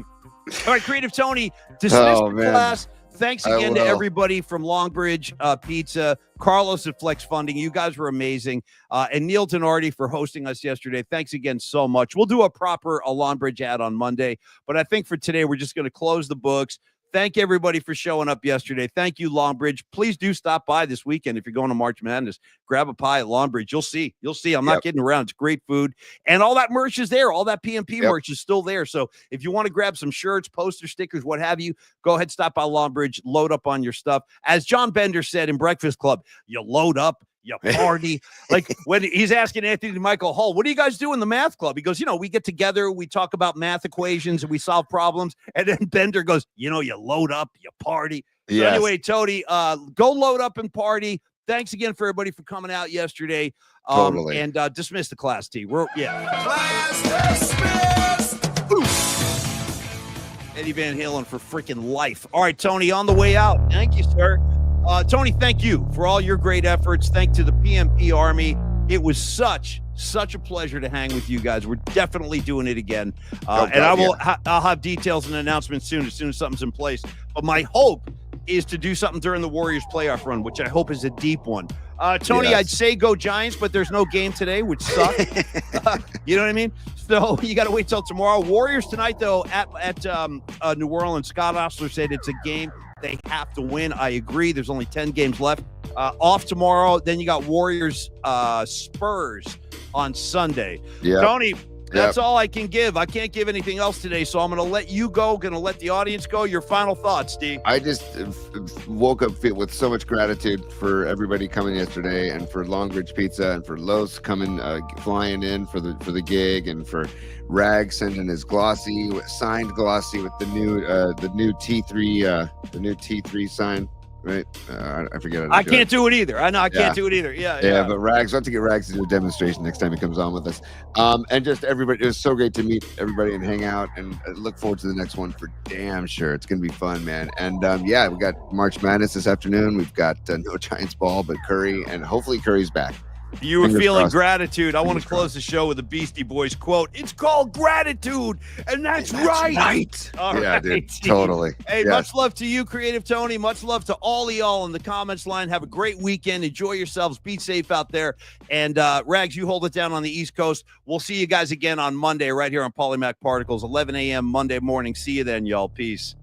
[SPEAKER 3] All right, Creative Tony, dismiss the class. Thanks again to everybody from Longbridge Pizza, Carlos at Flex Funding. You guys were amazing. And Neil Tenardi for hosting us yesterday. Thanks again so much. We'll do a proper Longbridge ad on Monday. But I think for today, we're just going to close the books. Thank everybody for showing up yesterday. Thank you, Longbridge. Please do stop by this weekend if you're going to March Madness. Grab a pie at Longbridge. You'll see. I'm not kidding around. It's great food. And all that merch is there. All that PMP merch is still there. So if you want to grab some shirts, posters, stickers, what have you, go ahead, stop by Longbridge, load up on your stuff. As John Bender said in Breakfast Club, you load up, you party. Like when he's asking Anthony Michael Hall, what do you guys do in the math club? He goes, we get together, we talk about math equations, and we solve problems. And then Bender goes, you load up, you party. So anyway, Tony, go load up and party. Thanks again for everybody for coming out yesterday.
[SPEAKER 1] Totally.
[SPEAKER 3] And dismiss the class T.
[SPEAKER 6] Class dismissed.
[SPEAKER 3] Eddie Van Halen for freaking life. All right, Tony, on the way out. Thank you, sir. Tony, thank you for all your great efforts. Thanks to the PMP Army. It was such a pleasure to hang with you guys. We're definitely doing it again. And I'll have details and announcements as soon as something's in place. But my hope is to do something during the Warriors playoff run, which I hope is a deep one. Tony, I'd say go Giants, but there's no game today, which sucks. You know what I mean? So you got to wait till tomorrow. Warriors tonight, though, at New Orleans. Scott Ostler said it's a game they have to win. I agree. There's only 10 games left. Off tomorrow. Then you got Warriors Spurs on Sunday.
[SPEAKER 1] Yeah.
[SPEAKER 3] Tony, that's all I can give. I can't give anything else today, so I'm going to let you go. Going to let the audience go. Your final thoughts, Steve.
[SPEAKER 1] I just woke up with so much gratitude for everybody coming yesterday, and for Longbridge Pizza, and for Los coming flying in for the gig, and for Rag sending his signed glossy with the new T3 sign. Right, I forget.
[SPEAKER 3] I can't do it either. I know I can't do it either. Yeah.
[SPEAKER 1] But Rags, I'll have to get Rags to do a demonstration next time he comes on with us. And just everybody, it was so great to meet everybody and hang out, and I look forward to the next one for damn sure. It's gonna be fun, man. And we got March Madness this afternoon. We've got no Giants ball, but Curry, and hopefully Curry's back.
[SPEAKER 3] You were
[SPEAKER 1] Fingers
[SPEAKER 3] feeling
[SPEAKER 1] crossed.
[SPEAKER 3] gratitude. I want to close the show with a Beastie Boys quote. It's called gratitude, and that's right. All right,
[SPEAKER 1] dude,
[SPEAKER 3] Steve.
[SPEAKER 1] totally.
[SPEAKER 3] Hey, much love to you, Creative Tony. Much love to all of y'all in the comments line. Have a great weekend. Enjoy yourselves. Be safe out there. And Rags, you hold it down on the East Coast. We'll see you guys again on Monday right here on Polymac Particles, 11 a.m. Monday morning. See you then, y'all. Peace.